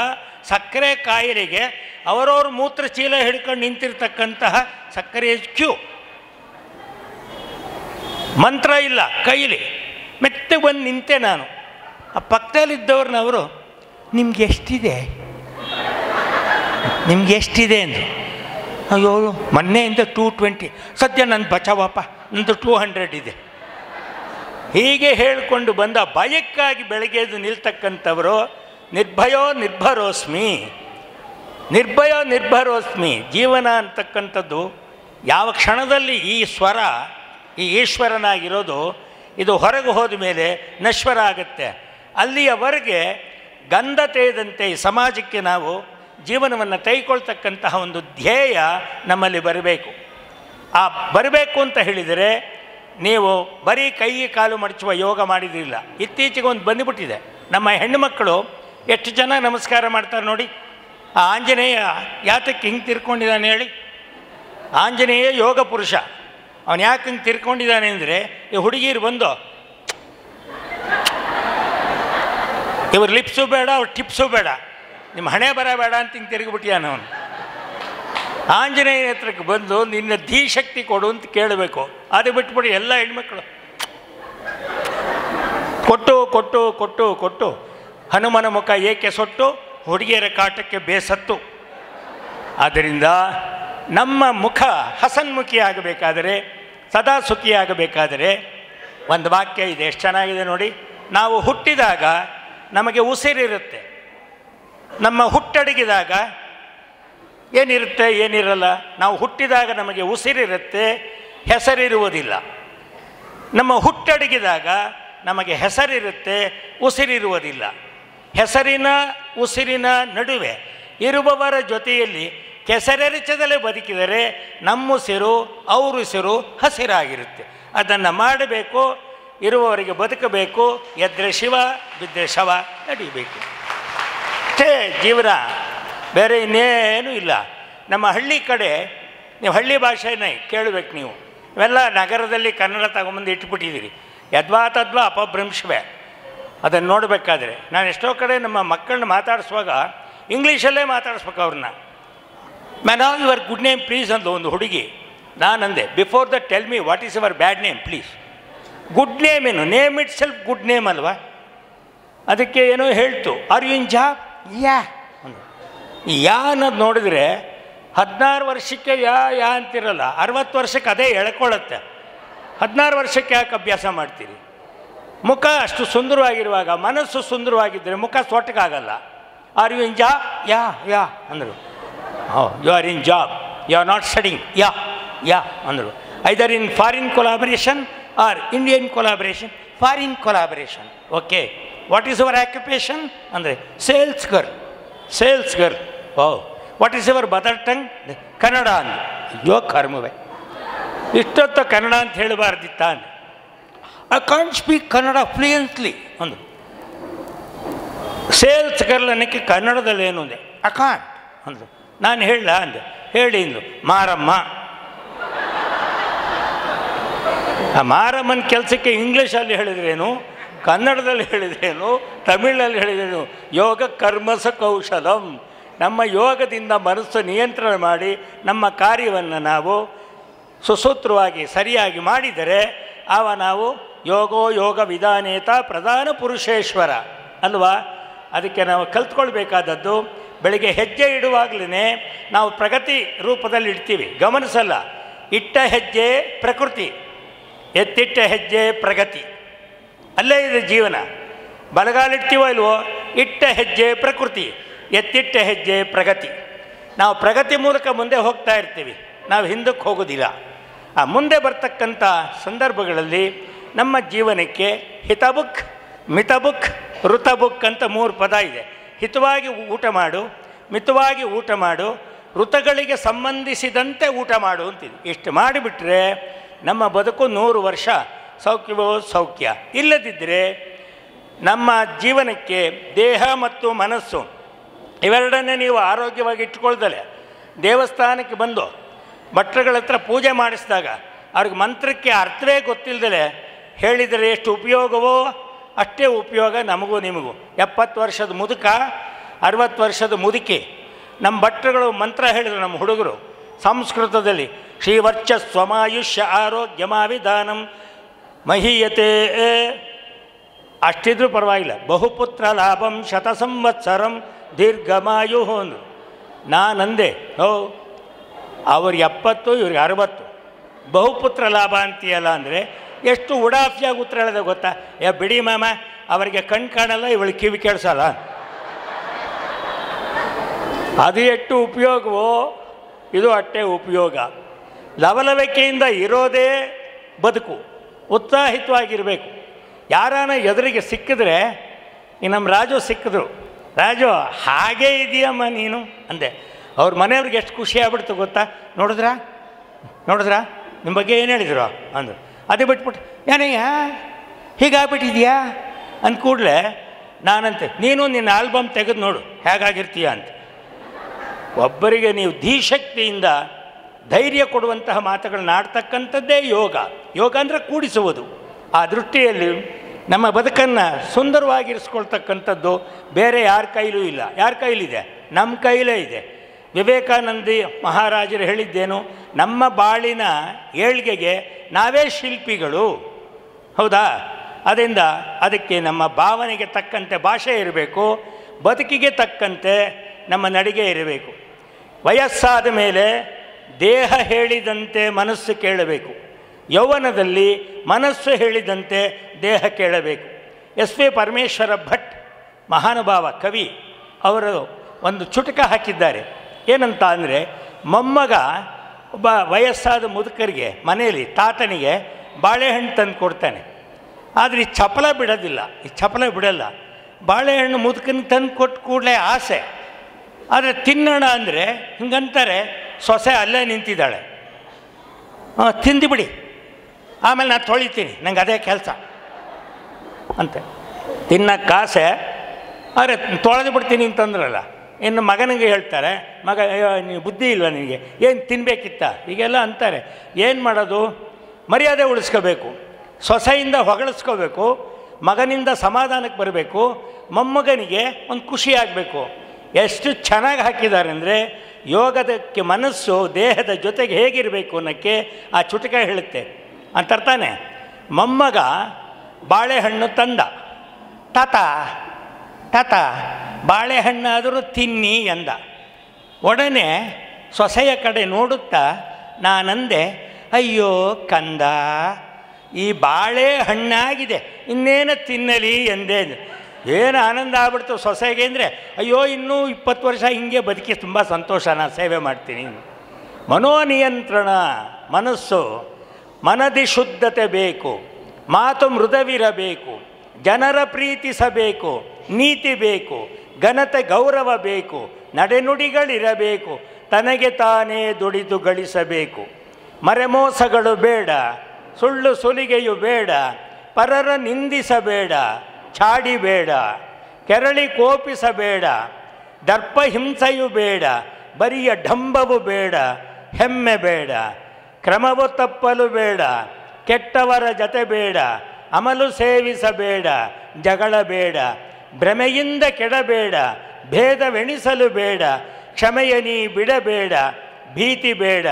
ಸಕ್ಕರೆ ಕಾಯಿಲೆಗೆ ಅವರವ್ರ ಮೂತ್ರಚೀಲ ಹಿಡ್ಕೊಂಡು ನಿಂತಿರ್ತಕ್ಕಂತಹ ಸಕ್ಕರೆ ಕ್ಯೂ. ಮಂತ್ರ ಇಲ್ಲ ಕೈಲಿ, ಮೆತ್ತಗೆ ಬಂದು ನಿಂತೆ ನಾನು. ಆ ಪಕ್ಕದಲ್ಲಿದ್ದವ್ರನ್ನವರು ನಿಮ್ಗೆ ಎಷ್ಟಿದೆ ಅಂದರು. ಅಯ್ಯೋ ಮೊನ್ನೆಯಿಂದ 220, ಸದ್ಯ ನನ್ನ ಬಚಾವಪ್ಪ ನಂದು 200 ಇದೆ. ಹೀಗೆ ಹೇಳಿಕೊಂಡು ಬಂದ ಭಯಕ್ಕಾಗಿ ಬೆಳಗ್ಗೆ ಎದ್ದು ನಿಲ್ತಕ್ಕಂಥವರು ನಿರ್ಭಯೋ ನಿರ್ಭರೋಸ್ಮಿ. ನಿರ್ಭಯ ನಿರ್ಭರೋಸ್ಮಿ. ಜೀವನ ಅಂತಕ್ಕಂಥದ್ದು ಯಾವ ಕ್ಷಣದಲ್ಲಿ ಈ ಸ್ವರ, ಈ ಈಶ್ವರನಾಗಿರೋದು ಇದು ಹೊರಗೆ ಹೋದ ಮೇಲೆ ನಶ್ವರ ಆಗುತ್ತೆ. ಅಲ್ಲಿಯವರೆಗೆ ಗಂಧ ತೇದಂತೆ ಈ ಸಮಾಜಕ್ಕೆ ನಾವು ಜೀವನವನ್ನು ತೆಗೆದುಕೊಳ್ತಕ್ಕಂತಹ ಒಂದು ಧ್ಯೇಯ ನಮ್ಮಲ್ಲಿ ಬರಬೇಕು. ಆ ಬರಬೇಕು ಅಂತ ಹೇಳಿದರೆ ನೀವು ಬರೀ ಕೈ ಕಾಲು ಮಡಚುವ ಯೋಗ ಮಾಡಿದಿಲ್ಲ. ಇತ್ತೀಚೆಗೆ ಒಂದು ಬಂದುಬಿಟ್ಟಿದೆ, ನಮ್ಮ ಹೆಣ್ಣುಮಕ್ಕಳು ಎಷ್ಟು ಜನ ನಮಸ್ಕಾರ ಮಾಡ್ತಾರೆ ನೋಡಿ. ಆ ಆಂಜನೇಯ ಯಾತಕ್ಕೆ ಹಿಂಗೆ ತಿರ್ಕೊಂಡಿದ್ದಾನೆ ಹೇಳಿ? ಆಂಜನೇಯ ಯೋಗ ಪುರುಷ. ಅವನು ಯಾಕೆ ಹಿಂಗೆ ತಿರ್ಕೊಂಡಿದ್ದಾನೆ ಅಂದರೆ, ಈ ಹುಡುಗಿರು ಬಂದು ಇವ್ರ ಲಿಪ್ಸು ಬೇಡ, ಅವ್ರ ಟಿಪ್ಸು ಬೇಡ, ನಿಮ್ಮ ಹಣೆ ಬರ ಬೇಡ ಅಂತ ಹಿಂಗೆ ತಿರುಗಿಬಿಟ್ಟಿಯಾನ ಅವನು. ಆಂಜನೇಯನ ಹತ್ರಕ್ಕೆ ಬಂದು ನಿನ್ನ ಧೀಶಕ್ತಿ ಕೊಡು ಅಂತ ಕೇಳಬೇಕು. ಅದು ಬಿಟ್ಬಿಟ್ಟು ಎಲ್ಲ ಹೆಣ್ಮಕ್ಳು ಕೊಟ್ಟು ಕೊಟ್ಟು ಕೊಟ್ಟು ಕೊಟ್ಟು ಹನುಮನ ಮುಖ ಏಕೆ ಸೊಟ್ಟು, ಹುಡುಗಿಯರ ಕಾಟಕ್ಕೆ ಬೇಸತ್ತು. ಆದ್ದರಿಂದ ನಮ್ಮ ಮುಖ ಹಸನ್ಮುಖಿಯಾಗಬೇಕಾದರೆ, ಸದಾ ಸುಖಿಯಾಗಬೇಕಾದರೆ ಒಂದು ವಾಕ್ಯ ಇದೆ, ಎಷ್ಟು ಚೆನ್ನಾಗಿದೆ ನೋಡಿ. ನಾವು ಹುಟ್ಟಿದಾಗ ನಮಗೆ ಉಸಿರಿರುತ್ತೆ, ನಮ್ಮ ಹುಟ್ಟಡಗಿದಾಗ ಏನಿರುತ್ತೆ ಏನಿರಲ್ಲ. ನಾವು ಹುಟ್ಟಿದಾಗ ನಮಗೆ ಉಸಿರಿರುತ್ತೆ, ಹೆಸರಿರುವುದಿಲ್ಲ. ನಮ್ಮ ಹುಟ್ಟಡಗಿದಾಗ ನಮಗೆ ಹೆಸರಿರುತ್ತೆ, ಉಸಿರಿರುವುದಿಲ್ಲ. ಹೆಸರಿನ ಉಸಿರಿನ ನಡುವೆ ಇರುವವರ ಜೊತೆಯಲ್ಲಿ ಕೆಸರೆರಚದಲ್ಲೇ ಬದುಕಿದರೆ ನಮ್ಮುಸಿರು ಅವರುಸಿರು ಹಸಿರಾಗಿರುತ್ತೆ. ಅದನ್ನು ಮಾಡಬೇಕು, ಇರುವವರಿಗೆ ಬದುಕಬೇಕು. ಎದ್ದರೆ ಶಿವ, ಬಿದ್ದರೆ ಶವ ನಡೀಬೇಕು. ಅಷ್ಟೇ ಜೀವನ, ಬೇರೆ ಇನ್ನೇನೂ ಇಲ್ಲ. ನಮ್ಮ ಹಳ್ಳಿ ಕಡೆ ನೀವು ಹಳ್ಳಿ ಭಾಷೆನೇ ಕೇಳಬೇಕು ನೀವು. ಇವೆಲ್ಲ ನಗರದಲ್ಲಿ ಕನ್ನಡ ತಗೊಂಬಂದು ಇಟ್ಬಿಟ್ಟಿದ್ದೀರಿ, ಯದ್ವಾ ತದ್ವಾ ಅಪಭ್ರಂಶವೇ. ಅದನ್ನು ನೋಡಬೇಕಾದ್ರೆ ನಾನು ಎಷ್ಟೋ ಕಡೆ ನಮ್ಮ ಮಕ್ಕಳನ್ನ ಮಾತಾಡಿಸುವಾಗ ಇಂಗ್ಲೀಷಲ್ಲೇ ಮಾತಾಡಿಸ್ಬೇಕು ಅವ್ರನ್ನ. Man all your good name please ಅಂದು ಒಂದು ಹುಡುಗಿ. ನಾನಂದೆ, before the tell me what is your bad name please. Good name ಏನು? Name itself good name ಅಲ್ವಾ? ಅದಕ್ಕೆ ಏನೋ ಹೇಳ್ತು, are you in job? Yeah ಅಂದು. ಈ ಯಾ ಅನ್ನೋದು ನೋಡಿದರೆ 16 ವರ್ಷಕ್ಕೆ ಯಾ ಅಂತಿರಲ್ಲ, 60 ವರ್ಷಕ್ಕೆ ಅದೇ ಎಳ್ಕೊಳ್ಳುತ್ತೆ. 16 ವರ್ಷಕ್ಕೆ ಯಾಕೆ ಅಭ್ಯಾಸ ಮಾಡ್ತೀರಿ? ಮುಖ ಅಷ್ಟು ಸುಂದರವಾಗಿರುವಾಗ ಮನಸ್ಸು ಸುಂದರವಾಗಿದ್ದರೆ ಮುಖ ಸೊಟ್ಟಗಾಗಲ್ಲ. Are you in job? Yeah yeah ಅಂದರು. You are in job, you are not studying. Yeah yeah ಅಂದರು. Either in foreign collaboration or Indian collaboration. Foreign collaboration. Okay, what is your occupation ಅಂದರೆ sales girl. Sales girl. Oh, what is your mother tongue? Kannada ಅಂದು. ಅಯ್ಯೋ ಕರ್ಮವೇ, ಇಷ್ಟೊತ್ತು ಕನ್ನಡ ಅಂತ ಹೇಳಬಾರ್ದಿತ್ತ ಅಂದೆ. I can't speak Kannada fluently ಅಂದು. ಸೇಲ್ಸ್ ಗರ್ಲ್ ಅನ್ನೋಕ್ಕೆ ಕನ್ನಡದಲ್ಲಿ ಏನು ಅಂದೆ? ಐ ಕಾಂಟ್ ಅಂದು. ನಾನು ಹೇಳಲ್ಲ ಅಂದೆ. ಹೇಳಿ ಇಂದು. ಮಾರಮ್ಮ. ಆ ಮಾರಮ್ಮನ ಕೆಲಸಕ್ಕೆ ಇಂಗ್ಲೀಷಲ್ಲಿ ಹೇಳಿದ್ರೇನು, ಕನ್ನಡದಲ್ಲಿ ಹೇಳಿದ್ರೇನು, ತಮಿಳಲ್ಲಿ ಹೇಳಿದ್ರೇನು? ಯೋಗ ಕರ್ಮಸ ಕೌಶಲಂ. ನಮ್ಮ ಯೋಗದಿಂದ ಮನಸ್ಸು ನಿಯಂತ್ರಣ ಮಾಡಿ ನಮ್ಮ ಕಾರ್ಯವನ್ನು ನಾವು ಸುಸೂತ್ರವಾಗಿ ಸರಿಯಾಗಿ ಮಾಡಿದರೆ ಆವ ನಾವು ಯೋಗೋ ಯೋಗ ವಿಧಾನೇತ ಪ್ರಧಾನ ಪುರುಷೇಶ್ವರ ಅಲ್ವಾ? ಅದಕ್ಕೆ ನಾವು ಕಲ್ತ್ಕೊಳ್ಬೇಕಾದದ್ದು, ಬೆಳಿಗ್ಗೆ ಹೆಜ್ಜೆ ಇಡುವಾಗಲೇ ನಾವು ಪ್ರಗತಿ ರೂಪದಲ್ಲಿ ಇಡ್ತೀವಿ, ಗಮನಿಸಲ್ಲ. ಇಟ್ಟ ಹೆಜ್ಜೆ ಪ್ರಕೃತಿ, ಎತ್ತಿಟ್ಟ ಹೆಜ್ಜೆ ಪ್ರಗತಿ. ಅಲ್ಲೇ ಇದೆ ಜೀವನ. ಬಲಗಾಲಿಡ್ತೀವೋ ಇಲ್ವೋ, ಇಟ್ಟ ಹೆಜ್ಜೆ ಪ್ರಕೃತಿ, ಎತ್ತಿಟ್ಟ ಹೆಜ್ಜೆ ಪ್ರಗತಿ. ನಾವು ಪ್ರಗತಿ ಮೂಲಕ ಮುಂದೆ ಹೋಗ್ತಾ ಇರ್ತೀವಿ, ನಾವು ಹಿಂದಕ್ಕೆ ಹೋಗೋದಿಲ್ಲ. ಆ ಮುಂದೆ ಬರ್ತಕ್ಕಂಥ ಸಂದರ್ಭಗಳಲ್ಲಿ ನಮ್ಮ ಜೀವನಕ್ಕೆ ಹಿತಬುಕ್, ಮಿತಬುಕ್, ಋತಬುಕ್ ಅಂತ 3 ಪದ ಇದೆ. ಹಿತವಾಗಿ ಊಟ ಮಾಡು, ಮಿತವಾಗಿ ಊಟ ಮಾಡು, ಋತುಗಳಿಗೆ ಸಂಬಂಧಿಸಿದಂತೆ ಊಟ ಮಾಡು ಅಂತಿದೆ. ಇಷ್ಟು ಮಾಡಿಬಿಟ್ರೆ ನಮ್ಮ ಬದುಕು 100 ವರ್ಷ ಸೌಖ್ಯವೋ ಸೌಖ್ಯ. ಇಲ್ಲದಿದ್ದರೆ ನಮ್ಮ ಜೀವನಕ್ಕೆ ದೇಹ ಮತ್ತು ಮನಸ್ಸು ಇವೆರಡನ್ನೇ ನೀವು ಆರೋಗ್ಯವಾಗಿ ಇಟ್ಕೊಳ್ದಲೆ ದೇವಸ್ಥಾನಕ್ಕೆ ಬಂದು ಭಟ್ರುಗಳ ಹತ್ರ ಪೂಜೆ ಮಾಡಿಸಿದಾಗ ಅವ್ರಿಗೆ ಮಂತ್ರಕ್ಕೆ ಅರ್ಥವೇ ಗೊತ್ತಿಲ್ಲದಲೆ ಹೇಳಿದರೆ ಎಷ್ಟು ಉಪಯೋಗವೋ ಅಷ್ಟೇ ಉಪಯೋಗ ನಮಗೂ ನಿಮಗೂ. 70 ವರ್ಷದ ಮುದುಕ, 60 ವರ್ಷದ ಮುದುಕಿ ನಮ್ಮ ಭಟ್ರುಗಳು ಮಂತ್ರ ಹೇಳಿದರು. ನಮ್ಮ ಹುಡುಗರು ಸಂಸ್ಕೃತದಲ್ಲಿ ಶ್ರೀವರ್ಚ ಸ್ವಮಾಯುಷ್ಯ ಆರೋಗ್ಯಮಾವಿಧಾನಂ ಮಹೀಯತೆ ಅಷ್ಟಿದ್ರೂ ಪರವಾಗಿಲ್ಲ. ಬಹುಪುತ್ರ ಲಾಭಂ ಶತ ಸಂವತ್ಸರಂ ದೀರ್ಘಮಾಯು ಅಂದರು. ನಾನಂದೆ, ಅವ್ರಿಗೆ 70 ಇವ್ರಿಗೆ 60, ಬಹುಪುತ್ರ ಲಾಭ ಅಂತೀಯಲ್ಲ ಅಂದರೆ ಎಷ್ಟು ಉಡಾಫಿಯಾಗಿ ಉತ್ತರ ಹೇಳಿದೆ ಗೊತ್ತಾ? ಬಿಡಿ ಮಾಮ, ಅವರಿಗೆ ಕಣ್ಣು ಕಾಣಲ್ಲ, ಇವಳು ಕಿವಿ ಕೇಳಿಸಲ್ಲ. ಅದು ಎಷ್ಟು ಉಪಯೋಗವೋ ಇದು ಅಷ್ಟೇ ಉಪಯೋಗ. ಲವಲವಿಕೆಯಿಂದ ಇರೋದೇ ಬದುಕು, ಉತ್ಸಾಹಿತವಾಗಿರಬೇಕು. ಯಾರಾನ ಎದುರಿಗೆ ಸಿಕ್ಕಿದ್ರೆ, ಈ ನಮ್ಮ ರಾಜು ಸಿಕ್ಕಿದ್ರು, ರಾಜು ಹಾಗೇ ಇದೆಯಮ್ಮ ನೀನು ಅಂದೆ. ಅವ್ರ ಮನೆಯವ್ರಿಗೆ ಎಷ್ಟು ಖುಷಿ ಆಗ್ಬಿಡ್ತು ಗೊತ್ತಾ, ನೋಡಿದ್ರಾ ನಿಮ್ಮ ಬಗ್ಗೆ ಏನು ಹೇಳಿದ್ರು ಅಂದರು. ಅದೇ ಬಿಟ್ಬಿಟ್ಟು ಏನಯ್ಯ ಹೀಗಾಗ್ಬಿಟ್ಟಿದ್ಯಾ ಅಂದ ಕೂಡಲೇ ನಾನಂತೆ, ನೀನು ನಿನ್ನ ಆಲ್ಬಮ್ ತೆಗೆದು ನೋಡು ಹೇಗಾಗಿರ್ತೀಯ ಅಂತ. ಒಬ್ಬರಿಗೆ ನೀವು ಧೀಶಕ್ತಿಯಿಂದ ಧೈರ್ಯ ಕೊಡುವಂತಹ ಮಾತುಗಳನ್ನ ಆಡ್ತಕ್ಕಂಥದ್ದೇ ಯೋಗ. ಯೋಗ ಅಂದರೆ ಕೂಡಿಸುವುದು. ಆ ದೃಷ್ಟಿಯಲ್ಲಿ ನಮ್ಮ ಬದುಕನ್ನು ಸುಂದರವಾಗಿರಿಸ್ಕೊಳ್ತಕ್ಕಂಥದ್ದು ಬೇರೆ ಯಾರ ಕೈಲೂ ಇಲ್ಲ. ಯಾರ ಕೈಲಿದೆ? ನಮ್ಮ ಕೈಲೇ ಇದೆ. ವಿವೇಕಾನಂದ ಮಹಾರಾಜರು ಹೇಳಿದ್ದೇನು, ನಮ್ಮ ಬಾಳಿನ ಏಳ್ಗೆಗೆ ನಾವೇ ಶಿಲ್ಪಿಗಳು. ಹೌದಾ? ಅದರಿಂದ ಅದಕ್ಕೆ ನಮ್ಮ ಭಾವನೆಗೆ ತಕ್ಕಂತೆ ಭಾಷೆ ಇರಬೇಕು, ಬದುಕಿಗೆ ತಕ್ಕಂತೆ ನಮ್ಮ ನಡಿಗೆ ಇರಬೇಕು. ವಯಸ್ಸಾದ ಮೇಲೆ ದೇಹ ಹೇಳಿದಂತೆ ಮನಸ್ಸು ಕೇಳಬೇಕು, ಯೌವನದಲ್ಲಿ ಮನಸ್ಸು ಹೇಳಿದಂತೆ ದೇಹ ಕೇಳಬೇಕು. ಎಸ್ ವಿ ಪರಮೇಶ್ವರ ಭಟ್ ಮಹಾನುಭಾವ ಕವಿ ಅವರು ಒಂದು ಚುಟುಕ ಹಾಕಿದ್ದಾರೆ. ಏನಂತ ಅಂದರೆ, ಮೊಮ್ಮಗ ಒಬ್ಬ ವಯಸ್ಸಾದ ಮುದುಕರಿಗೆ ಮನೆಯಲ್ಲಿ ತಾತನಿಗೆ ಬಾಳೆಹಣ್ಣು ತಂದು ಕೊಡ್ತಾನೆ. ಆದರೆ ಈ ಚಪಲ ಬಿಡೋದಿಲ್ಲ, ಈ ಚಪಲ ಬಿಡಲ್ಲ. ಬಾಳೆಹಣ್ಣು ಮುದುಕನಿಗೆ ತಂದು ಕೊಟ್ಟು ಕೂಡಲೇ ಆಸೆ. ಆದರೆ ತಿನ್ನೋಣ ಅಂದರೆ ಹಿಂಗಂತಾರೆ, ಸೊಸೆ ಅಲ್ಲೇ ನಿಂತಿದ್ದಾಳೆ, ತಿಂದುಬಿಡಿ ಆಮೇಲೆ ನಾನು ತೊಳಿತೀನಿ, ನಂಗೆ ಅದೇ ಕೆಲಸ ಅಂತ. ತಿನ್ನಕ್ಕಾಸೆ, ಆದರೆ ತೊಳೆದು ಬಿಡ್ತೀನಿ ಅಂತಂದ್ರಲ್ಲ. ಇನ್ನು ಮಗನಿಗೆ ಹೇಳ್ತಾರೆ, ಮಗ ನೀವು ಬುದ್ಧಿ ಇಲ್ವ ನಿನಗೆ, ಏನು ತಿನ್ನಬೇಕಿತ್ತ ಹೀಗೆಲ್ಲ ಅಂತಾರೆ. ಏನು ಮಾಡೋದು? ಮರ್ಯಾದೆ ಉಳಿಸ್ಕೋಬೇಕು, ಸೊಸೆಯಿಂದ ಹೊಗಳಿಸ್ಕೋಬೇಕು, ಮಗನಿಂದ ಸಮಾಧಾನಕ್ಕೆ ಬರಬೇಕು, ಮೊಮ್ಮಗನಿಗೆ ಒಂದು ಖುಷಿ ಆಗಬೇಕು. ಎಷ್ಟು ಚೆನ್ನಾಗಿ ಹಾಕಿದ್ದಾರೆ ಅಂದರೆ, ಯೋಗದಕ್ಕೆ ಮನಸ್ಸು ದೇಹದ ಜೊತೆಗೆ ಹೇಗಿರಬೇಕು ಅನ್ನೋಕ್ಕೆ ಆ ಚುಟುಕ ಹೇಳುತ್ತೆ. ಅಂತರ್ತಾನೆ, ಮೊಮ್ಮಗ ಬಾಳೆಹಣ್ಣು ತಂದ, ತಾತ ಬಾಳೆಹಣ್ಣಾದರೂ ತಿನ್ನಿ ಎಂದ. ಒಡನೆ ಸೊಸೆಯ ಕಡೆ ನೋಡುತ್ತಾ ನಾನಂದೆ, ಅಯ್ಯೋ ಕಂದ, ಈ ಬಾಳೆಹಣ್ಣಾಗಿದೆ, ಇನ್ನೇನು ತಿನ್ನಲಿ ಎಂದೇ. ಏನು ಆನಂದ ಆಗ್ಬಿಡ್ತು ಸೊಸೆಗೆ ಅಂದರೆ, ಅಯ್ಯೋ ಇನ್ನೂ 20 ವರ್ಷ ಹಿಂಗೆ ಬದುಕಿ ತುಂಬ ಸಂತೋಷ, ನಾನು ಸೇವೆ ಮಾಡ್ತೀನಿ. ಮನೋನಿಯಂತ್ರಣ, ಮನಸ್ಸು, ಮನದಿ ಶುದ್ಧತೆ ಬೇಕು, ಮಾತು ಮೃದುವಿರಬೇಕು, ಜನರ ಪ್ರೀತಿಸಬೇಕು, ನೀತಿ ಬೇಕು, ಘನತೆ ಗೌರವ ಬೇಕು, ನಡೆನುಡಿಗಳಿರಬೇಕು, ತನಗೆ ತಾನೇ ದುಡಿದು ಗಳಿಸಬೇಕು. ಮರೆಮೋಸಗಳು ಬೇಡ, ಸುಳ್ಳು ಸುಲಿಗೆಯು ಬೇಡ, ಪರರ ನಿಂದಿಸಬೇಡ, ಚಾಡಿಬೇಡ, ಕೆರಳಿ ಕೋಪಿಸಬೇಡ, ದರ್ಪ ಹಿಂಸೆಯು ಬೇಡ, ಬರಿಯ ಢಂಬವು ಬೇಡ, ಹೆಮ್ಮೆ ಬೇಡ, ಕ್ರಮವು ತಪ್ಪಲು ಬೇಡ, ಕೆಟ್ಟವರ ಜತೆ ಬೇಡ, ಅಮಲು ಸೇವಿಸಬೇಡ, ಜಗಳ ಬೇಡ, ಭ್ರಮೆಯಿಂದ ಕೆಡಬೇಡ, ಭೇದವೆಣಿಸಲು ಬೇಡ, ಕ್ಷಮೆಯ ನೀ ಬಿಡಬೇಡ, ಭೀತಿ ಬೇಡ,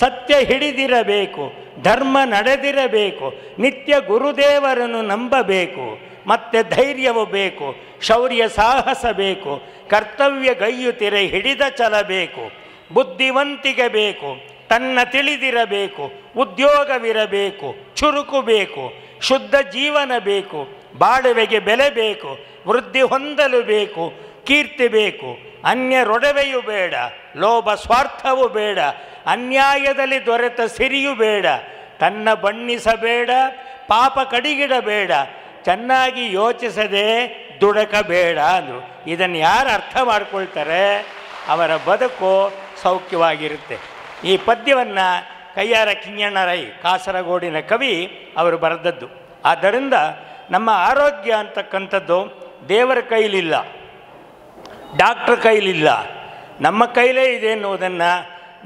ಸತ್ಯ ಹಿಡಿದಿರಬೇಕು, ಧರ್ಮ ನಡೆದಿರಬೇಕು, ನಿತ್ಯ ಗುರುದೇವರನ್ನು ನಂಬಬೇಕು, ಮತ್ತೆ ಧೈರ್ಯವು ಬೇಕು, ಶೌರ್ಯ ಸಾಹಸ ಬೇಕು, ಕರ್ತವ್ಯಗೈಯುತ್ತಿರೆ ಹಿಡಿದ ಛಲಬೇಕು, ಬುದ್ಧಿವಂತಿಕೆ ಬೇಕು, ತನ್ನ ತಿಳಿದಿರಬೇಕು, ಉದ್ಯೋಗವಿರಬೇಕು, ಚುರುಕು ಬೇಕು, ಶುದ್ಧ ಜೀವನ ಬೇಕು, ಬಾಳುವೆಗೆ ಬೆಲೆ ಬೇಕು, ವೃದ್ಧಿ ಹೊಂದಲು ಬೇಕು, ಕೀರ್ತಿ ಬೇಕು, ಅನ್ಯರೊಡವೆಯು ಬೇಡ, ಲೋಭ ಸ್ವಾರ್ಥವು ಬೇಡ, ಅನ್ಯಾಯದಲ್ಲಿ ದೊರೆತ ಸಿರಿಯು ಬೇಡ, ತನ್ನ ಬಣ್ಣಿಸಬೇಡ, ಪಾಪ ಕಡಿಗಿಡಬೇಡ, ಚೆನ್ನಾಗಿ ಯೋಚಿಸದೆ ದುಡಕಬೇಡ ಅಂದರು. ಇದನ್ನು ಯಾರು ಅರ್ಥ ಮಾಡ್ಕೊಳ್ತಾರೆ ಅವರ ಬದುಕು ಸೌಖ್ಯವಾಗಿರುತ್ತೆ. ಈ ಪದ್ಯವನ್ನು ಕಯ್ಯಾರ ಕಿಞ್ಞಣ್ಣರೈ ಕಾಸರಗೋಡಿನ ಕವಿ ಅವರು ಬರೆದದ್ದು. ಆದ್ದರಿಂದ ನಮ್ಮ ಆರೋಗ್ಯ ಅಂತಕ್ಕಂಥದ್ದು ದೇವರ ಕೈಲಿಲ್ಲ, ಡಾಕ್ಟ್ರ್ ಕೈಲಿಲ್ಲ, ನಮ್ಮ ಕೈಲೇ ಇದೆ ಎನ್ನುವುದನ್ನು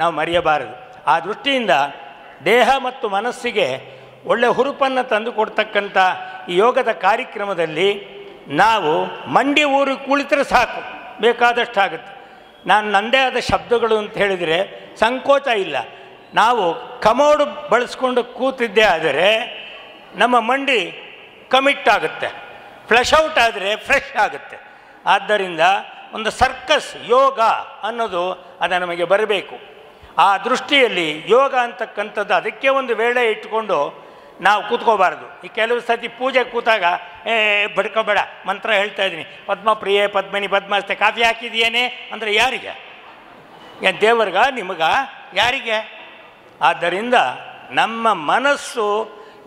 ನಾವು ಮರೆಯಬಾರದು. ಆ ದೃಷ್ಟಿಯಿಂದ ದೇಹ ಮತ್ತು ಮನಸ್ಸಿಗೆ ಒಳ್ಳೆಯ ಹುರುಪನ್ನು ತಂದು ಕೊಡ್ತಕ್ಕಂಥ ಈ ಯೋಗದ ಕಾರ್ಯಕ್ರಮದಲ್ಲಿ ನಾವು ಮಂಡಿ ಊರು ಕುಳಿತರೆ ಸಾಕು, ಬೇಕಾದಷ್ಟು ಆಗುತ್ತೆ. ನಾನು ನನ್ನದೇ ಆದ ಶಬ್ದಗಳು ಅಂತ ಹೇಳಿದರೆ ಸಂಕೋಚ ಇಲ್ಲ. ನಾವು ಕಮೋಡು ಬಳಸ್ಕೊಂಡು ಕೂತಿದ್ದೇ ಆದರೆ ನಮ್ಮ ಮಂಡಿ ಕಮಿಟ್ ಆಗುತ್ತೆ, ಫ್ಲಶ್ ಔಟ್ ಆದರೆ ಫ್ರೆಶ್ ಆಗುತ್ತೆ. ಆದ್ದರಿಂದ ಒಂದು ಸರ್ಕಸ್ ಯೋಗ ಅನ್ನೋದು ಅದು ನಮಗೆ ಬರಬೇಕು. ಆ ದೃಷ್ಟಿಯಲ್ಲಿ ಯೋಗ ಅಂತಕ್ಕಂಥದ್ದು ಅದಕ್ಕೆ ಒಂದು ವೇಳೆ ಇಟ್ಕೊಂಡು ನಾವು ಕೂತ್ಕೋಬಾರ್ದು. ಈ ಕೆಲವು ಸತಿ ಪೂಜೆ ಕೂತಾಗ ಬಡ್ಕೋಬೇಡ ಮಂತ್ರ ಹೇಳ್ತಾ ಇದ್ದೀನಿ, ಪದ್ಮಪ್ರಿಯೆ ಪದ್ಮಿನಿ ಪದ್ಮಾಸ್ತೆ ಕಾಫಿ ಹಾಕಿದೆಯೇನೆ ಅಂದರೆ ಯಾರಿಗೆ ಏನು ದೇವರ್ಗ ನಿಮಗ ಯಾರಿಗೆ? ಆದ್ದರಿಂದ ನಮ್ಮ ಮನಸ್ಸು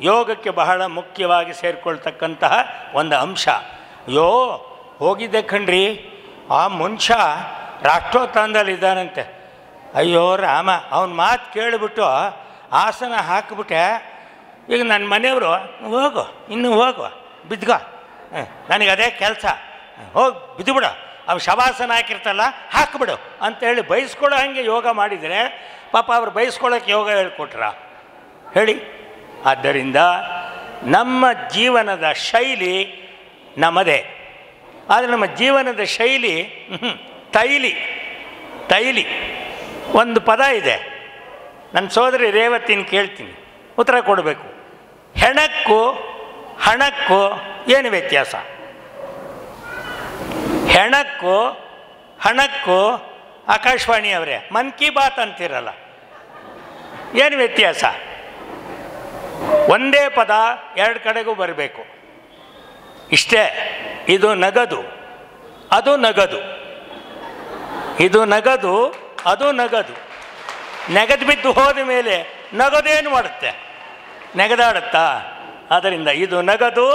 ಯೋಗಕ್ಕೆ ಬಹಳ ಮುಖ್ಯವಾಗಿ ಸೇರಿಕೊಳ್ತಕ್ಕಂತಹ ಒಂದು ಅಂಶ. ಹೋಗಿದ್ದೆ ಕಣ್ರಿ, ಆ ಮನುಷ್ಯ ರಾಷ್ಟ್ರೋತ್ಥಾನದಲ್ಲಿ ಇದ್ದಾನಂತೆ. ಅಯ್ಯೋ ರಾಮ, ಅವನ ಮಾತು ಕೇಳಿಬಿಟ್ಟು ಆಸನ ಹಾಕಿಬಿಟ್ಟೆ. ಈಗ ನನ್ನ ಮನೆಯವರು ಹೋಗು, ಇನ್ನೂ ಹೋಗು, ಬಿದ್ಗೋ, ನನಗೆ ಅದೇ ಕೆಲಸ, ಹೋಗಿ ಬಿದ್ದುಬಿಡ, ಅವ್ರು ಶವಾಸನ ಹಾಕಿರ್ತಲ್ಲ ಹಾಕಿಬಿಡು ಅಂತೇಳಿ ಬಯಸ್ಕೊಳ್ಳೋ ಹಾಗೆ ಯೋಗ ಮಾಡಿದರೆ ಪಾಪ ಅವ್ರು ಬಯಸ್ಕೊಳ್ಳೋಕ್ಕೆ ಯೋಗ ಹೇಳ್ಕೊಟ್ರ ಹೇಳಿ? ಆದ್ದರಿಂದ ನಮ್ಮ ಜೀವನದ ಶೈಲಿ ನಮ್ಮದೇ. ಆದರೆ ನಮ್ಮ ಜೀವನದ ಶೈಲಿ ತೈಲಿ ಒಂದು ಪದ ಇದೆ, ನನ್ನ ಸೋದರಿ ರೇವತಿನ ಕೇಳ್ತೀನಿ, ಉತ್ತರ ಕೊಡಬೇಕು. ಹೆಣಕ್ಕೂ ಹಣಕ್ಕೂ ಏನು ವ್ಯತ್ಯಾಸ? ಹೆಣಕ್ಕೂ ಹಣಕ್ಕೂ ಆಕಾಶವಾಣಿಯವರೇ ಮನ್ ಕಿ ಬಾತ್ ಅಂತಿರಲ್ಲ, ಏನು ವ್ಯತ್ಯಾಸ? ಒಂದೇ ಪದ ಎರಡು ಕಡೆಗೂ ಬರಬೇಕು, ಇಷ್ಟೇ. ಇದು ನಗದು, ಅದು ನಗದು, ಇದು ನಗದು, ಅದು ನಗದು. ನೆಗದು ಬಿದ್ದು ಹೋದ ಮೇಲೆ ನಗದೇನು ಮಾಡುತ್ತೆ? ನೆಗದಾಡುತ್ತಾ? ಆದ್ದರಿಂದ ಇದು ನಗದು,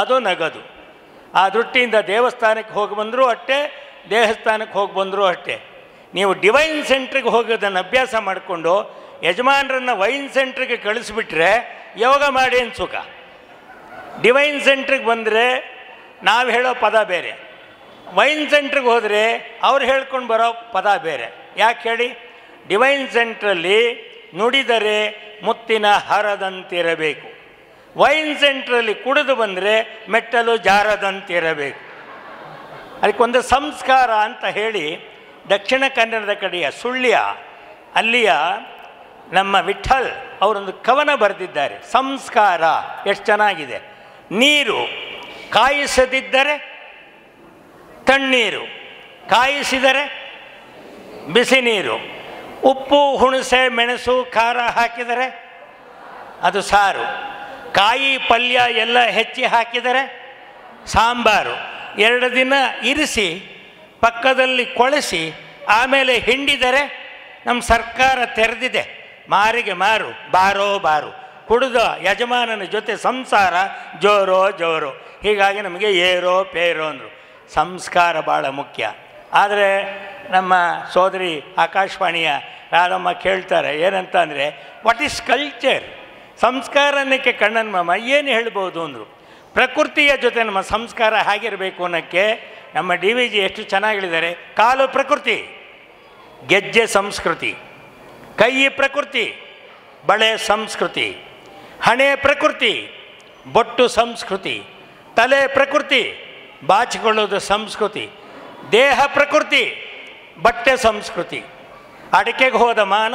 ಅದು ನಗದು. ಆ ದೃಷ್ಟಿಯಿಂದ ದೇವಸ್ಥಾನಕ್ಕೆ ಹೋಗಿ ಬಂದರೂ ಅಷ್ಟೇ, ದೇವಸ್ಥಾನಕ್ಕೆ ಹೋಗಿ ಬಂದರೂ ಅಷ್ಟೇ. ನೀವು ಡಿವೈನ್ ಸೆಂಟ್ರಿಗೆ ಹೋಗೋದನ್ನು ಅಭ್ಯಾಸ ಮಾಡಿಕೊಂಡು ಯಜಮಾನರನ್ನು ವೈನ್ ಸೆಂಟ್ರಿಗೆ ಕಳಿಸ್ಬಿಟ್ರೆ ಯೋಗ ಮಾಡಿ ಏನು ಸುಖ? ಡಿವೈನ್ ಸೆಂಟ್ರಿಗೆ ಬಂದರೆ ನಾವು ಹೇಳೋ ಪದ ಬೇರೆ, ವೈನ್ ಸೆಂಟ್ರಿಗೆ ಹೋದರೆ ಅವ್ರು ಹೇಳ್ಕೊಂಡು ಬರೋ ಪದ ಬೇರೆ. ಯಾಕೆ ಹೇಳಿ? ಡಿವೈನ್ ಸೆಂಟ್ರಲ್ಲಿ ನುಡಿದರೆ ಮುತ್ತಿನ ಹಾರದಂತಿರಬೇಕು, ವೈನ್ ಸೆಂಟ್ರಲ್ಲಿ ಕುಡಿದು ಬಂದರೆ ಮೆಟ್ಟಲು ಜಾರದಂತಿರಬೇಕು. ಅದಕ್ಕೊಂದು ಸಂಸ್ಕಾರ ಅಂತ ಹೇಳಿ ದಕ್ಷಿಣ ಕನ್ನಡದ ಕಡೆಯ ಸುಳ್ಯ ಅಲ್ಲಿಯ ನಮ್ಮ ವಿಠಲ್ ಅವರೊಂದು ಕವನ ಬರೆದಿದ್ದಾರೆ. ಸಂಸ್ಕಾರ ಎಷ್ಟು ಚೆನ್ನಾಗಿದೆ. ನೀರು ಕಾಯಿಸದಿದ್ದರೆ ತಣ್ಣೀರು, ಕಾಯಿಸಿದರೆ ಬಿಸಿ ನೀರು. ಉಪ್ಪು ಹುಣಸೆ ಮೆಣಸು ಖಾರ ಹಾಕಿದರೆ ಅದು ಸಾರು. ಕಾಯಿ ಪಲ್ಯ ಎಲ್ಲ ಹೆಚ್ಚಿ ಹಾಕಿದರೆ ಸಾಂಬಾರು. 2 ದಿನ ಇರಿಸಿ ಪಕ್ಕದಲ್ಲಿ ಕೊಳೆಸಿ ಆಮೇಲೆ ಹಿಂಡಿದರೆ ನಮ್ಮ ಸರ್ಕಾರ ತೆರೆದಿದೆ, ಮಾರಿಗೆ ಮಾರು, ಬಾರೋ ಬಾರು. ಕುಡಿದ ಯಜಮಾನನ ಜೊತೆ ಸಂಸಾರ ಜೋರೋ ಜೋರು. ಹೀಗಾಗಿ ನಮಗೆ ಏರೋ ಪೇರೋ ಅಂದರು. ಸಂಸ್ಕಾರ ಭಾಳ ಮುಖ್ಯ. ಆದರೆ ನಮ್ಮ ಸೋದರಿ ಆಕಾಶವಾಣಿಯ ರಾಧಮ್ಮ ಕೇಳ್ತಾರೆ ಏನಂತ ಅಂದರೆ, ವಾಟ್ ಈಸ್ ಕಲ್ಚರ್? ಸಂಸ್ಕಾರ ಅನ್ನೋಕ್ಕೆ ಕಣ್ಣನ ಮಾಮ ಏನು ಹೇಳ್ಬೋದು ಅಂದರು. ಪ್ರಕೃತಿಯ ಜೊತೆ ನಮ್ಮ ಸಂಸ್ಕಾರ ಹೇಗಿರಬೇಕು ಅನ್ನೋಕ್ಕೆ ನಮ್ಮ ಡಿ ವಿ ಜಿ ಎಷ್ಟು ಚೆನ್ನಾಗಿ ಹೇಳಿದ್ದಾರೆ. ಕಾಲು ಪ್ರಕೃತಿ, ಗೆಜ್ಜೆ ಸಂಸ್ಕೃತಿ, ಕೈ ಪ್ರಕೃತಿ, ಬಳೆ ಸಂಸ್ಕೃತಿ, ಹಣೆ ಪ್ರಕೃತಿ, ಬೊಟ್ಟು ಸಂಸ್ಕೃತಿ, ತಲೆ ಪ್ರಕೃತಿ, ಬಾಚಿಕೊಳ್ಳೋದು ಸಂಸ್ಕೃತಿ, ದೇಹ ಪ್ರಕೃತಿ, ಬಟ್ಟೆ ಸಂಸ್ಕೃತಿ. ಅಡಿಕೆಗೆ ಹೋದ ಮಾನ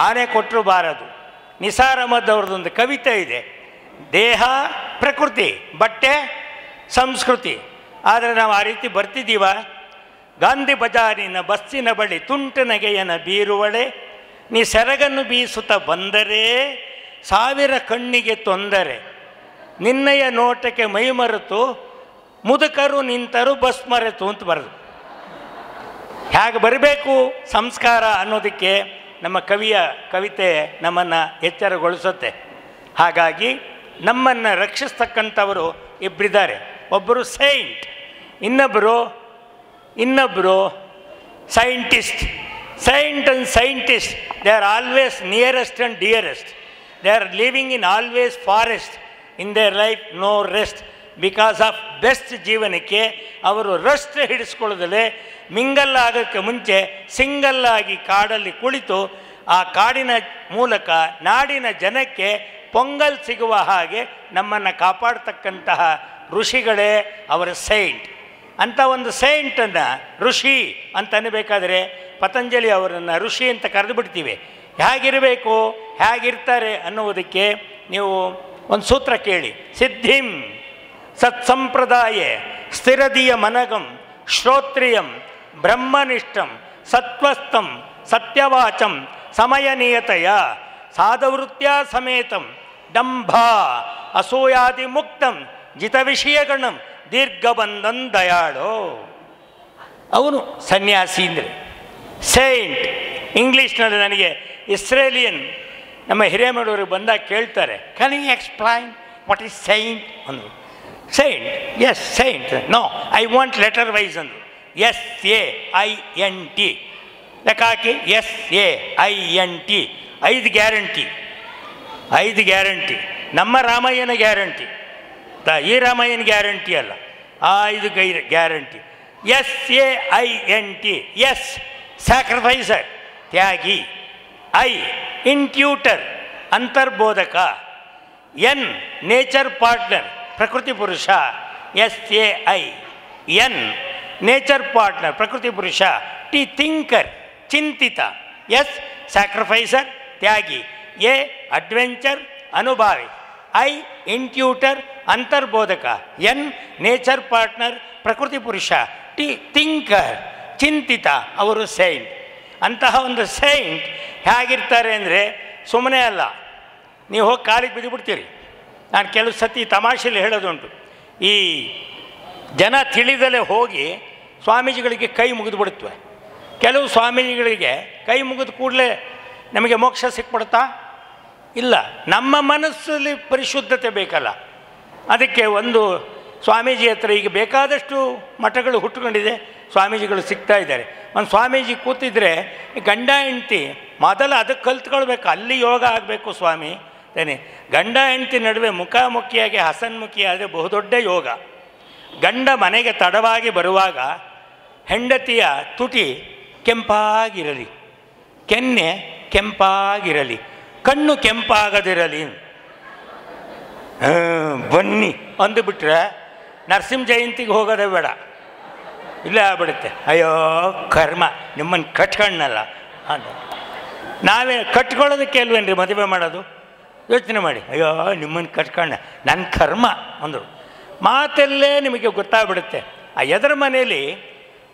ಆನೆ ಕೊಟ್ಟರು ಬಾರದು. ನಿಸಾರ್ ಅಹಮದ್ ಅವ್ರದ್ದೊಂದು ಕವಿತೆ ಇದೆ, ದೇಹ ಪ್ರಕೃತಿ, ಬಟ್ಟೆ ಸಂಸ್ಕೃತಿ. ಆದರೆ ನಾವು ಆ ರೀತಿ ಬರ್ತಿದ್ದೀವ? ಗಾಂಧಿ ಬಜಾರಿನ ಬಸ್ಸಿನ ಬಳಿ ತುಂಟ ನಗೆಯನ ಬೀರುವಳೆ, ನೀ ಸೆರಗನ್ನು ಬೀಸುತ್ತ ಬಂದರೆ 1000 ಕಣ್ಣಿಗೆ ತೊಂದರೆ, ನಿನ್ನಯ ನೋಟಕ್ಕೆ ಮೈಮರೆತು ಮುದುಕರು ನಿಂತರು ಬಸ್ ಮರೆತು ಅಂತ ಬರೆದು. ಹೇಗೆ ಬರಬೇಕು ಸಂಸ್ಕಾರ ಅನ್ನೋದಕ್ಕೆ ನಮ್ಮ ಕವಿಯ ಕವಿತೆ ನಮ್ಮನ್ನು ಎಚ್ಚರಗೊಳಿಸುತ್ತೆ. ಹಾಗಾಗಿ ನಮ್ಮನ್ನು ರಕ್ಷಿಸ್ತಕ್ಕಂಥವರು ಇಬ್ಬರಿದ್ದಾರೆ. ಒಬ್ಬರು ಸೈಂಟ್, ಇನ್ನೊಬ್ಬರು scientist. Saint and scientist, they are always nearest and dearest. They are living in always forest, in their life no rest. Because of best ಜೀವನಕ್ಕೆ ಅವರು ರೆಸ್ಟ್ ಹಿಡಿಸ್ಕೊಳ್ಳೋದಲ್ಲೇ ಮಿಂಗಲ್ ಆಗೋಕ್ಕೆ ಮುಂಚೆ ಸಿಂಗಲ್ಲಾಗಿ ಕಾಡಲ್ಲಿ ಕುಳಿತು ಆ ಕಾಡಿನ ಮೂಲಕ ನಾಡಿನ ಜನಕ್ಕೆ ಪೊಂಗಲ್ ಸಿಗುವ ಹಾಗೆ ನಮ್ಮನ್ನು ಕಾಪಾಡ್ತಕ್ಕಂತಹ ಋಷಿಗಳೇ ಅವರ ಸೈಂಟ್. ಅಂಥ ಒಂದು ಸೈಂಟನ್ನು ಋಷಿ ಅಂತ ಅನ್ನಬೇಕಾದ್ರೆ ಪತಂಜಲಿ ಅವರನ್ನು ಋಷಿ ಅಂತ ಕರೆದು ಬಿಡ್ತೀವಿ. ಹೇಗಿರಬೇಕು, ಹೇಗಿರ್ತಾರೆ ಅನ್ನುವುದಕ್ಕೆ ನೀವು ಒಂದು ಸೂತ್ರ ಕೇಳಿ. ಸಿದ್ಧಿಂ ಸತ್ಸಂಪ್ರದಾಯೇ ಸ್ಥಿರದಿಯ ಮನಗಂ ಶ್ರೋತ್ರಿಯಂ ಬ್ರಹ್ಮನಿಷ್ಠಂ ಸತ್ವಸ್ಥಂ ಸತ್ಯವಾಚಂ ಸಮಯನಿಯತೆಯ ಸಾಧವೃತ್ಯ ಸಮೇತಂ ದಂಭ ಅಸೂಯಾದಿ ಮುಕ್ತಂ ಜಿತವಿಷಯಗಣಂ ದೀರ್ಘಬಂಧನ್ ದಯಾಳೋ. ಅವನು ಸನ್ಯಾಸಿ ಅಂದರೆ ಸೈಂಟ್. ಇಂಗ್ಲೀಷ್ನಲ್ಲಿ ನನಗೆ ಇಸ್ರೇಲಿಯನ್ ನಮ್ಮ ಹಿರೇಮಡವರು ಬಂದಾಗ ಕೇಳ್ತಾರೆ, can you explain what is saint ಅಂದರು. Saint, yes saint, no I want letter wise ಅಂದರು. SAINT ಲೆಕ್ಕ ಹಾಕಿ, SAINT, 5 ಗ್ಯಾರಂಟಿ, 5 ಗ್ಯಾರಂಟಿ. ನಮ್ಮ ರಾಮಾಯಣ ಗ್ಯಾರಂಟಿ, ಈ ರಾಮಾಯಣ ಗ್ಯಾರಂಟಿ ಅಲ್ಲ, 5 ಗ್ಯಾರಂಟಿ. SAINT, ಎಸ್ ಸ್ಯಾಕ್ರಿಫೈಸರ್ ತ್ಯಾಗಿ, I ಇಂಟ್ಯೂಟರ್ ಅಂತರ್ಬೋಧಕ, N ನೇಚರ್ ಪಾರ್ಟ್ನರ್ ಪ್ರಕೃತಿ ಪುರುಷ, SAIN ನೇಚರ್ ಪಾರ್ಟ್ನರ್ ಪ್ರಕೃತಿ ಪುರುಷ, T ಥಿಂಕರ್ ಚಿಂತಿತ, S ಸ್ಯಾಕ್ರಿಫೈಸರ್ ತ್ಯಾಗಿ, A ಅಡ್ವೆಂಚರ್ ಅನುಭಾವಿ, I ಇಂಟ್ಯೂಟರ್ ಅಂತರ್ಬೋಧಕ, N ನೇಚರ್ ಪಾರ್ಟ್ನರ್ ಪ್ರಕೃತಿ ಪುರುಷ, T ಥಿಂಕರ್ ಚಿಂತಿತ. ಅವರು ಸೈಂಟ್. ಅಂತಹ ಒಂದು ಸೈಂಟ್ ಹೇಗಿರ್ತಾರೆ ಅಂದರೆ ಸುಮ್ಮನೆ ಅಲ್ಲ, ನೀವು ಹೋಗಿ ಕಾಲಿಗೆ ಬಿದ್ದುಬಿಡ್ತೀರಿ. ನಾನು ಕೆಲವು ಸತಿ ತಮಾಷೆಯಲ್ಲಿ ಹೇಳೋದುಂಟು, ಈ ಜನ ತಿಳಿದಲೇ ಹೋಗಿ ಸ್ವಾಮೀಜಿಗಳಿಗೆ ಕೈ ಮುಗಿದು ಬಿಡುತ್ತವೆ. ಕೆಲವು ಸ್ವಾಮೀಜಿಗಳಿಗೆ ಕೈ ಮುಗಿದ ಕೂಡಲೇ ನಮಗೆ ಮೋಕ್ಷ ಸಿಕ್ಬಿಡುತ್ತಾ? ಇಲ್ಲ, ನಮ್ಮ ಮನಸ್ಸಲ್ಲಿ ಪರಿಶುದ್ಧತೆ ಬೇಕಲ್ಲ. ಅದಕ್ಕೆ ಒಂದು ಸ್ವಾಮೀಜಿ ಹತ್ರ ಈಗ ಬೇಕಾದಷ್ಟು ಮಠಗಳು ಹುಟ್ಟುಕೊಂಡಿದೆ, ಸ್ವಾಮೀಜಿಗಳು ಸಿಗ್ತಾ ಇದ್ದಾರೆ. ಒಂದು ಸ್ವಾಮೀಜಿ ಕೂತಿದ್ರೆ ಗಂಡ ಹೆಂಡ್ತಿ ಮೊದಲು ಅದಕ್ಕೆ ಕಲ್ತ್ಕೊಳ್ಬೇಕು, ಅಲ್ಲಿ ಯೋಗ ಆಗಬೇಕು ಸ್ವಾಮಿ ತಾನೆ. ಗಂಡ ಹೆಂಡ್ತಿ ನಡುವೆ ಮುಖಾಮುಖಿಯಾಗಿ ಹಸನ್ಮುಖಿ ಆದರೆ ಬಹುದೊಡ್ಡ ಯೋಗ. ಗಂಡ ಮನೆಗೆ ತಡವಾಗಿ ಬರುವಾಗ ಹೆಂಡತಿಯ ತುಟಿ ಕೆಂಪಾಗಿರಲಿ, ಕೆನ್ನೆ ಕೆಂಪಾಗಿರಲಿ, ಕಣ್ಣು ಕೆಂಪಾಗದಿರಲಿ. ಬನ್ನಿ ಅಂದುಬಿಟ್ರೆ ನರಸಿಂಹ ಜಯಂತಿಗೆ ಹೋಗೋದೇ ಬೇಡ, ಇಲ್ಲೇ ಆಗ್ಬಿಡುತ್ತೆ. ಅಯ್ಯೋ ಕರ್ಮ, ನಿಮ್ಮನ್ನು ಕಟ್ಕೊಂಡಲ್ಲ ಅಂತ. ನಾವೇ ಕಟ್ಕೊಳ್ಳೋದಕ್ಕೆ ಅಲ್ವೇನ್ರಿ ಮದುವೆ ಮಾಡೋದು? ಯೋಚನೆ ಮಾಡಿ. ಅಯ್ಯೋ ನಿಮ್ಮನ್ನು ಕಟ್ಕೊಂಡ, ನನ್ನ ಕರ್ಮ ಅಂದರು. ಮಾತೆಲ್ಲೇ ನಿಮಗೆ ಗೊತ್ತಾಗ್ಬಿಡುತ್ತೆ. ಆ ಎದರ ಮನೇಲಿ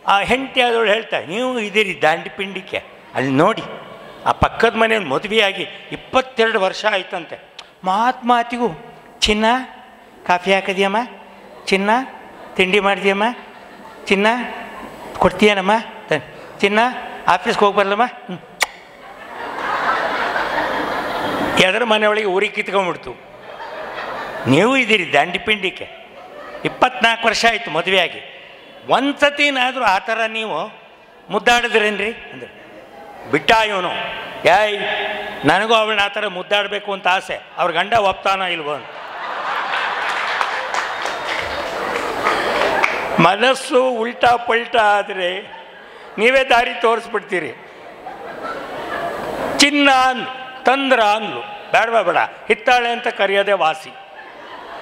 ಆ ಹೆಂಡತಿ ಆದವಳು ಹೇಳ್ತಾರೆ, ನೀವು ಇದೀರಿ ದಾಂಡಿ ಪಿಂಡಿಕೆ, ಅಲ್ಲಿ ನೋಡಿ ಆ ಪಕ್ಕದ ಮನೆಯಲ್ಲಿ ಮದುವೆಯಾಗಿ 22 ವರ್ಷ ಆಯ್ತಂತೆ. ಮಾತಿಗೂ ಚಿನ್ನ ಕಾಫಿ ಹಾಕಿದ್ಯಮ್ಮ, ಚಿನ್ನ ತಿಂಡಿ ಮಾಡಿದ್ಯಮ್ಮ, ಚಿನ್ನ ಕೊಡ್ತೀಯನಮ್ಮ, ಚಿನ್ನ ಆಫೀಸ್ಗೆ ಹೋಗಿ ಬರಲಮ್ಮ. ಎದರ ಮನೆಯೊಳಗೆ ಊರಿಗೆ ಕಿತ್ಕೊಂಡ್ಬಿಡ್ತು. ನೀವು ಇದ್ದೀರಿ ದಾಂಡಿ ಪಿಂಡಿಕೆ, 24 ವರ್ಷ ಆಯಿತು ಮದುವೆಯಾಗಿ, ಒಂದು ಸತಿನಾದರೂ ಆ ಥರ ನೀವು ಮುದ್ದಾಡಿದ್ರೇನ್ರಿ ಅಂದರೆ ಬಿಟ್ಟ ಇವನು. ಯಾಯ್ ನನಗೂ ಅವಳನ್ನ ಆ ಥರ ಮುದ್ದಾಡಬೇಕು ಅಂತ ಆಸೆ, ಅವ್ರ ಗಂಡ ಒಪ್ತಾನ ಇಲ್ವೋ ಅಂತ. ಮನಸ್ಸು ಉಲ್ಟಾ ಪಲ್ಟಾ ಆದರೆ ನೀವೇ ದಾರಿ ತೋರಿಸ್ಬಿಡ್ತೀರಿ. ಚಿನ್ನ ಅಂದ್ಲು, ತಂದ್ರ ಅಂದ್ಲು, ಬೇಡವಾ ಬೇಡ, ಹಿತ್ತಾಳೆ ಅಂತ ಕರೆಯೋದೇ ವಾಸಿ.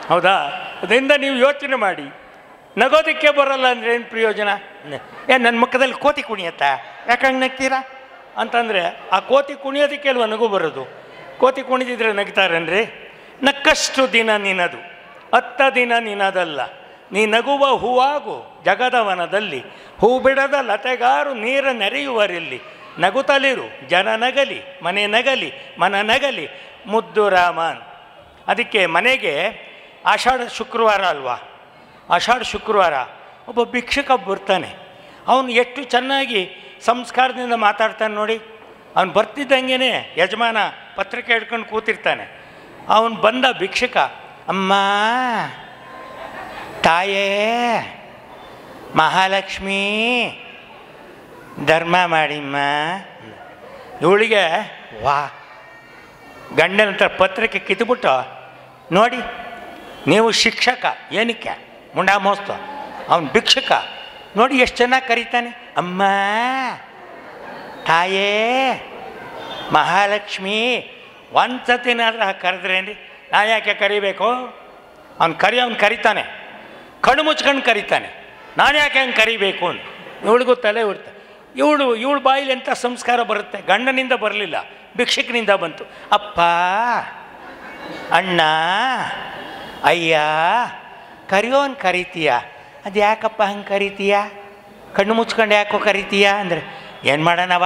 ಹೌದಾ? ಅದರಿಂದ ನೀವು ಯೋಚನೆ ಮಾಡಿ. ನಗೋದಕ್ಕೆ ಬರೋಲ್ಲ ಅಂದರೆ ಏನು ಪ್ರಯೋಜನ? ನನ್ನ ಮುಖದಲ್ಲಿ ಕೋತಿ ಕುಣಿಯತ್ತಾ, ಯಾಕಂಗೆ ನಗ್ತೀರಾ ಅಂತಂದರೆ ಆ ಕೋತಿ ಕುಣಿಯೋದಕ್ಕೆ ಅಲ್ವ ನಗು ಬರೋದು. ಕೋತಿ ಕುಣಿದಿದ್ರೆ ನಗ್ತಾರನ್ರಿ? ನಕ್ಕಷ್ಟು ದಿನ ನಿನದು, 10 ದಿನ ನಿನದಲ್ಲ. ನೀ ನಗುವ ಹೂವಾಗು ಜಗದವನದಲ್ಲಿ, ಹೂ ಬಿಡದ ಲತೆಗಾರು ನೀರ ನೆರೆಯುವರಿಲ್ಲಿ. ನಗುತ್ತಲಿರು ಜನ ನಗಲಿ, ಮನೆ ನಗಲಿ, ಮನ ನಗಲಿ, ಮುದ್ದು ರಾಮನ್. ಅದಕ್ಕೆ ಮನೆಗೆ ಆಷಾಢ ಶುಕ್ರವಾರ ಅಲ್ವಾ, ಆಷಾಢ ಶುಕ್ರವಾರ ಒಬ್ಬ ಭಿಕ್ಷುಕ ಬರ್ತಾನೆ. ಅವನು ಎಷ್ಟು ಚೆನ್ನಾಗಿ ಸಂಸ್ಕಾರದಿಂದ ಮಾತಾಡ್ತಾನೆ ನೋಡಿ. ಅವನು ಬರ್ತಿದ್ದಂಗೆ ಯಜಮಾನ ಪತ್ರಿಕೆ ಹಿಡ್ಕೊಂಡು ಕೂತಿರ್ತಾನೆ. ಅವನು ಬಂದ ಭಿಕ್ಷುಕ, ಅಮ್ಮ ತಾಯೇ ಮಹಾಲಕ್ಷ್ಮಿ ಧರ್ಮ ಮಾಡಿಮ್ಮ. ಇವಳಿಗೆ ವಾ, ಗಂಡನ ಹತ್ರ ಪತ್ರಿಕೆ ಕಿತ್ಬಿಟ್ಟು, ನೋಡಿ ನೀವು ಶಿಕ್ಷಕ ಏನಕ್ಕೆ ಮುಂಡಾ ಮೋಸ್ತು, ಅವನು ಭಿಕ್ಷುಕ ನೋಡಿ ಎಷ್ಟು ಚೆನ್ನಾಗಿ ಕರೀತಾನೆ, ಅಮ್ಮ ತಾಯೇ ಮಹಾಲಕ್ಷ್ಮಿ. ಒಂದು ಸತಿನಾದ್ರೂ ಕರೆದ್ರೇನ್ರಿ? ನಾ ಯಾಕೆ ಕರಿಬೇಕು? ಅವ್ನು ಕರಿತಾನೆ, ಕಣ್ಣು ಮುಚ್ಕೊಂಡು ಕರಿತಾನೆ. ನಾನು ಯಾಕೆ ಹಂಗೆ ಕರಿಬೇಕು ಅಂತ ಇವಳಿಗೂ ತಲೆ ಉಡ್ತಾರೆ. ಇವಳು ಬಾಯಿಲಿ ಎಂಥ ಸಂಸ್ಕಾರ ಬರುತ್ತೆ? ಗಂಡನಿಂದ ಬರಲಿಲ್ಲ, ಭಿಕ್ಷುಕನಿಂದ ಬಂತು. ಅಪ್ಪ, ಅಣ್ಣ, ಅಯ್ಯ ಕರಿಯೋನ್ ಕರಿತೀಯ, ಅದು ಯಾಕಪ್ಪ ಹಂಗೆ ಕರಿತೀಯ? ಕಣ್ಣು ಮುಚ್ಕೊಂಡು ಯಾಕೋ ಕರಿತೀಯ ಅಂದರೆ, ಏನು ಮಾಡೋಣವ,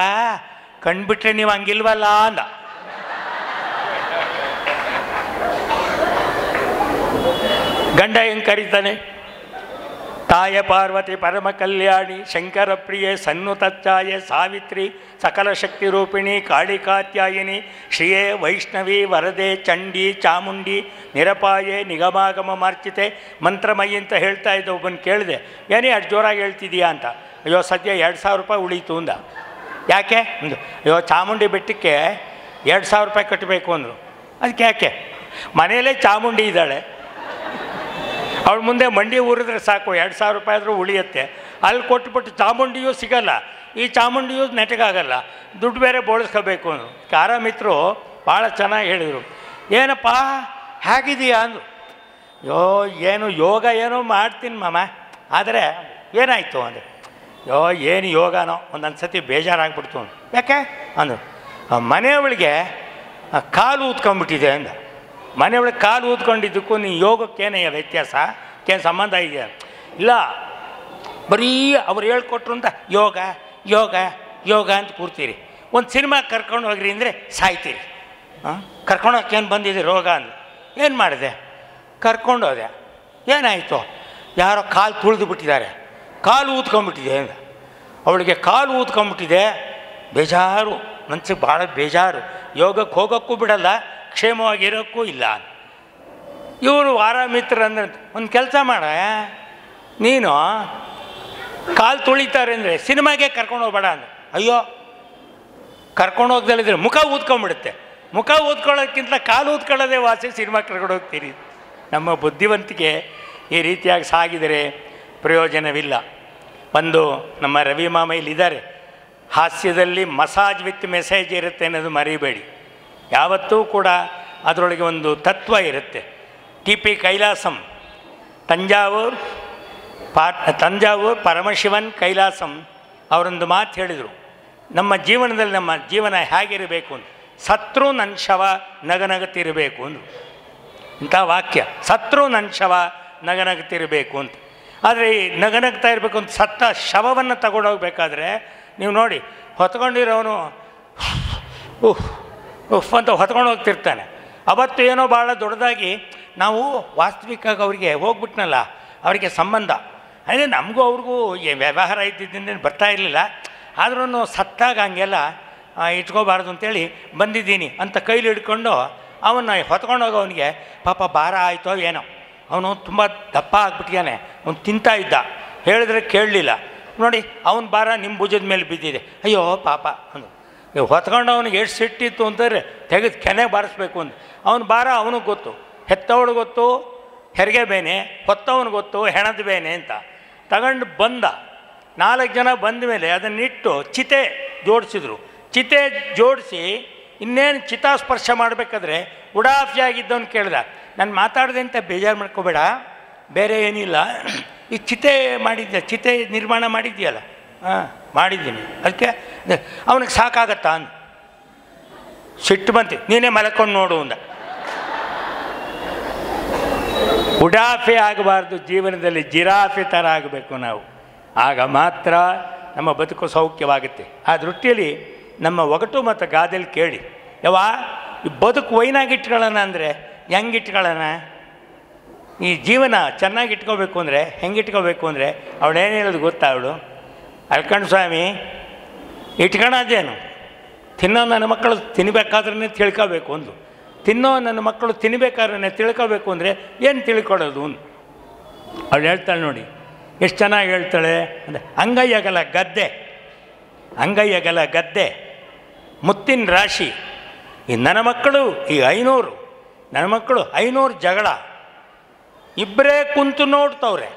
ಕಣ್ಣು ಬಿಟ್ಟರೆ ನೀವು ಹಂಗಿಲ್ವಲ್ಲ ಅಂದ. ಗಂಡ ಹೆಂಗೆ ಕರೀತಾನೆ? ತಾಯ ಪಾರ್ವತಿ ಪರಮ ಕಲ್ಯಾಣಿ ಶಂಕರ ಪ್ರಿಯೆ ಸನ್ನುತಚ್ಚಾಯೆ ಸಾವಿತ್ರಿ ಸಕಲ ಶಕ್ತಿ ರೂಪಿಣಿ ಕಾಳಿಕಾತ್ಯಾಯಿನಿ ಶ್ರಿಯೇ ವೈಷ್ಣವಿ ವರದೆ ಚಂಡಿ ಚಾಮುಂಡಿ ನಿರಪಾಯೆ ನಿಗಮಾಗಮ ಮಾರ್ಚಿತೆ ಮಂತ್ರಮಯಿ ಅಂತ ಹೇಳ್ತಾ ಇದ್ದ ಒಬ್ಬನು ಕೇಳಿದೆ, ಏನೇ ಅಷ್ಟು ಜೋರಾಗಿ ಹೇಳ್ತಿದೀಯಾ ಅಂತ. ಅಯ್ಯೋ ಸದ್ಯ 2,000 ರೂಪಾಯಿ ಉಳೀತು ಅಂದ. ಯಾಕೆ ಅಂದು, ಅಯ್ಯೋ ಚಾಮುಂಡಿ ಬೆಟ್ಟಕ್ಕೆ 2,000 ರೂಪಾಯಿ ಕಟ್ಟಬೇಕು ಅಂದರು. ಅದಕ್ಕೆ ಯಾಕೆ? ಮನೆಯಲ್ಲೇ ಚಾಮುಂಡಿ ಇದ್ದಾಳೆ, ಅವಳ ಮುಂದೆ ಮಂಡಿ ಊರಿದ್ರೆ ಸಾಕು, 2,000 ರೂಪಾಯಿ ಆದರೂ ಉಳಿಯುತ್ತೆ. ಅಲ್ಲಿ ಕೊಟ್ಟುಬಿಟ್ಟು ಚಾಮುಂಡಿಯೂ ಸಿಗಲ್ಲ, ಈ ಚಾಮುಂಡಿಯೂ ನೆಟ್ಟಗಾಗಲ್ಲ, ದುಡ್ಡು ಬೇರೆ ಬೋಳಿಸ್ಕೋಬೇಕು ಅಂದರು. ಕಾರಾಮಿತ್ರರು ಭಾಳ ಚೆನ್ನಾಗಿ ಹೇಳಿದರು. ಏನಪ್ಪ ಹೇಗಿದೆಯಾ ಅಂದರು. ಏನು ಯೋಗ ಏನೋ ಮಾಡ್ತೀನಿ ಮಾಮ, ಆದರೆ ಏನಾಯಿತು ಅಂದರೆ, ಏನು ಯೋಗನೋ ಒಂದೊಂದು ಸತಿ ಬೇಜಾರಾಗ್ಬಿಡ್ತು ಅಂದು. ಯಾಕೆ ಅಂದರು, ಮನೆಯವಳಿಗೆ ಕಾಲು ಊದ್ಕೊಂಡ್ಬಿಟ್ಟಿದೆ ಅಂದ. ಮನೆಯೊಳಗೆ ಕಾಲು ಊದ್ಕೊಂಡಿದ್ದಕ್ಕೂ ನೀನು ಯೋಗಕ್ಕೇನೆಯ ವ್ಯತ್ಯಾಸ, ಏನು ಸಂಬಂಧ ಇದೆಯಾ? ಇಲ್ಲ, ಬರೀ ಅವ್ರು ಹೇಳ್ಕೊಟ್ರು ಅಂತ ಯೋಗ ಯೋಗ ಯೋಗ ಅಂತ ಕೂರ್ತೀರಿ. ಒಂದು ಸಿನಿಮಾ ಕರ್ಕೊಂಡು ಹೋಗ್ರಿ ಅಂದರೆ ಸಾಯ್ತೀರಿ. ಕರ್ಕೊಂಡೋಗೇನು ಬಂದಿದೆ ರೋಗ ಅಂದು. ಏನು ಮಾಡಿದೆ? ಕರ್ಕೊಂಡು ಹೋದೆ. ಏನಾಯಿತು? ಯಾರೋ ಕಾಲು ತುಳಿದು ಬಿಟ್ಟಿದ್ದಾರೆ, ಕಾಲು ಊದ್ಕೊಂಡ್ಬಿಟ್ಟಿದೆ ಅಂದ. ಅವಳಿಗೆ ಕಾಲು ಊದ್ಕೊಂಡ್ಬಿಟ್ಟಿದೆ, ಬೇಜಾರು, ಮನಸ್ಸಿಗೆ ಭಾಳ ಬೇಜಾರು, ಯೋಗಕ್ಕೆ ಹೋಗೋಕ್ಕೂ ಬಿಡಲ್ಲ, ಕ್ಷೇಮವಾಗಿರೋಕ್ಕೂ ಇಲ್ಲ. ಇವರು ವಾರಾಮಿತ್ರ ಅಂದ್ರೆ, ಒಂದು ಕೆಲಸ ಮಾಡ, ನೀನು ಕಾಲು ತುಳಿತಾರೆ ಅಂದರೆ ಸಿನಿಮಾಗೆ ಕರ್ಕೊಂಡು ಹೋಗ್ಬೇಡ ಅಂದ. ಅಯ್ಯೋ, ಕರ್ಕೊಂಡು ಹೋಗ್ದಲ್ಲಿದ್ರೆ ಮುಖ ಊದ್ಕೊಂಡ್ಬಿಡುತ್ತೆ, ಮುಖ ಊದ್ಕೊಳ್ಳೋಕ್ಕಿಂತ ಕಾಲು ಊದ್ಕೊಳ್ಳೋದೇ ವಾಸಿ, ಸಿನಿಮಾ ಕರ್ಕೊಂಡು ಹೋಗ್ತೀರಿ. ನಮ್ಮ ಬುದ್ಧಿವಂತಿಕೆ ಈ ರೀತಿಯಾಗಿ ಸಾಗಿದರೆ ಪ್ರಯೋಜನವಿಲ್ಲ. ಒಂದು ನಮ್ಮ ರವಿ ಮಾಮ ಇಲ್ಲಿದ್ದಾರೆ, ಹಾಸ್ಯದಲ್ಲಿ ಮಸಾಜ್ ವಿತ್ ಮೆಸೇಜ್ ಇರುತ್ತೆ ಅನ್ನೋದು ಮರಿಬೇಡಿ. ಯಾವತ್ತೂ ಕೂಡ ಅದರೊಳಗೆ ಒಂದು ತತ್ವ ಇರುತ್ತೆ. ಟಿ.ಪಿ. ಕೈಲಾಸಂ, ತಂಜಾವೂರು ಪರಮಶಿವನ್ ಕೈಲಾಸಂ ಅವರೊಂದು ಮಾತು ಹೇಳಿದರು, ನಮ್ಮ ಜೀವನದಲ್ಲಿ ನಮ್ಮ ಜೀವನ ಹೇಗಿರಬೇಕು ಅಂತ. ಸತ್ರು ನನ್ನ ಶವ ನಗನಗುತ್ತಿರಬೇಕು ಅಂದರು. ಇಂಥ ವಾಕ್ಯ, ಸತ್ರು ನನ್ನ ಶವ ನಗನಗುತ್ತಿರಬೇಕು ಅಂತ. ಆದರೆ ಈ ನಗನಗ್ತಾ ಇರಬೇಕು ಅಂತ ಸತ್ತ ಶವವನ್ನು ತಗೊಂಡೋಗ್ಬೇಕಾದ್ರೆ ನೀವು ನೋಡಿ, ಹೊತ್ಕೊಂಡಿರೋನು ಉಫ್ ಅಂತ ಹೊತ್ಕೊಂಡು ಹೋಗ್ತಿರ್ತಾನೆ. ಅವತ್ತು ಏನೋ ಭಾಳ ದೊಡ್ಡದಾಗಿ ನಾವು ವಾಸ್ತವಿಕವಾಗಿ ಅವರಿಗೆ ಹೋಗ್ಬಿಟ್ನಲ್ಲ, ಅವರಿಗೆ ಸಂಬಂಧ ಅಂದರೆ ನಮಗೂ ಅವ್ರಿಗೂ ವ್ಯವಹಾರ ಇದ್ದಿದ್ದರಿಂದ ಬರ್ತಾ ಇರಲಿಲ್ಲ. ಆದ್ರೂ ಸತ್ತಾಗ ಹಂಗೆಲ್ಲ ಇಟ್ಕೋಬಾರ್ದು ಅಂತೇಳಿ ಬಂದಿದ್ದೀನಿ ಅಂತ ಕೈಲಿ ಹಿಡ್ಕೊಂಡು ಅವನ್ನ ಹೊತ್ಕೊಂಡೋಗಿ ಅವನಿಗೆ ಪಾಪ ಭಾರ ಆಯಿತೋ ಏನೋ, ಅವನು ತುಂಬ ದಪ್ಪ ಆಗ್ಬಿಟ್ಟಿದ್ದಾನೆ, ಅವನು ತಿಂತಾ ಇದ್ದ, ಹೇಳಿದ್ರೆ ಕೇಳಲಿಲ್ಲ. ನೋಡಿ ಅವನ ಭಾರ ನಿಮ್ಮ ಭುಜದ ಮೇಲೆ ಬಿದ್ದಿದೆ, ಅಯ್ಯೋ ಪಾಪ ಅಂದು. ಹೊತ್ಕೊಂಡು ಅವನಿಗೆ ಎಷ್ಟು ಸಿಟ್ಟಿತ್ತು ಅಂತಂದರೆ ತೆಗೆದು ಕೆನೆ ಬಾರಿಸ್ಬೇಕು ಅಂತ. ಅವನ ಭಾರ ಅವನಿಗೆ ಗೊತ್ತು, ಹೆತ್ತವಳು ಗೊತ್ತು ಹೆರಿಗೆ ಬೇನೆ, ಹೊತ್ತವನು ಗೊತ್ತು ಹೆಣದ ಬೇನೆ ಅಂತ. ತಗೊಂಡು ಬಂದ, 4 ಜನ ಬಂದ ಮೇಲೆ ಅದನ್ನಿಟ್ಟು ಚಿತೆ ಜೋಡಿಸಿದ್ರು. ಚಿತೆ ಜೋಡಿಸಿ ಇನ್ನೇನು ಚಿತಾಸ್ಪರ್ಶ ಮಾಡಬೇಕಾದ್ರೆ ಉಡಾಫಿಯಾಗಿದ್ದವನು ಕೇಳ್ದ, ನಾನು ಮಾತಾಡಿದೆ ಅಂತ ಬೇಜಾರು ಮಾಡ್ಕೋಬೇಡ, ಬೇರೆ ಏನಿಲ್ಲ, ಈ ಚಿತೆ ಮಾಡಿದ್ದೆ, ಚಿತೆ ನಿರ್ಮಾಣ ಮಾಡಿದ್ಯಲ್ಲ, ಮಾಡಿದ್ದೀನಿ, ಅದಕ್ಕೆ ಅವನಿಗೆ ಸಾಕಾಗತ್ತಾ ಅಂದ. ಸಿಟ್ಟು ಬಂತು, ನೀನೇ ಮಲ್ಕೊಂಡು ನೋಡು ಅಂದ. ಉಡಾಫೆ ಆಗಬಾರ್ದು, ಜೀವನದಲ್ಲಿ ಜಿರಾಫೆ ಥರ ಆಗಬೇಕು ನಾವು, ಆಗ ಮಾತ್ರ ನಮ್ಮ ಬದುಕು ಸೌಖ್ಯವಾಗುತ್ತೆ. ಆ ದೃಷ್ಟಿಯಲ್ಲಿ ನಮ್ಮ ಒಗಟು ಮತ್ತು ಗಾದೆಲಿ ಕೇಳಿ, ಈ ಬದುಕು ವೈನಾಗಿಟ್ಕೊಳ್ಳೋಣ ಅಂದರೆ ಹೆಂಗಿಟ್ಕೊಳ್ಳೋಣ? ಈ ಜೀವನ ಚೆನ್ನಾಗಿಟ್ಕೋಬೇಕು ಅಂದರೆ ಹೆಂಗಿಟ್ಕೋಬೇಕು ಅಂದರೆ ಅವಳೇನು ಹೇಳೋದು ಗೊತ್ತಾ? ಅವಳು ಅಲ್ಕಂಡು ಸ್ವಾಮಿ ಇಟ್ಕೊಳ್ಳೋದೇನು, ತಿನ್ನೋ ನನ್ನ ಮಕ್ಕಳು ತಿನ್ನಬೇಕಾದ್ರೇ ತಿಳ್ಕೋಬೇಕು ಅಂದು, ತಿನ್ನೋ ನನ್ನ ಮಕ್ಕಳು ತಿನ್ನಬೇಕಾದ್ರೆ ತಿಳ್ಕೋಬೇಕು ಅಂದರೆ ಏನು ತಿಳ್ಕೊಳ್ಳೋದು ಅಂದು. ಅವಳು ಹೇಳ್ತಾಳೆ ನೋಡಿ, ಎಷ್ಟು ಚೆನ್ನಾಗಿ ಹೇಳ್ತಾಳೆ ಅಂದರೆ, ಅಂಗೈಯಗಲ ಗದ್ದೆ, ಅಂಗೈಯಗಲ ಗದ್ದೆ, ಮುತ್ತಿನ ರಾಶಿ, ಈ ನನ್ನ ಮಕ್ಕಳು ಈ 500, ನನ್ನ ಮಕ್ಕಳು 500 ಜಗಳ, ಇಬ್ಬರೇ ಕುಂತು ನೋಡ್ತವ್ರೆ,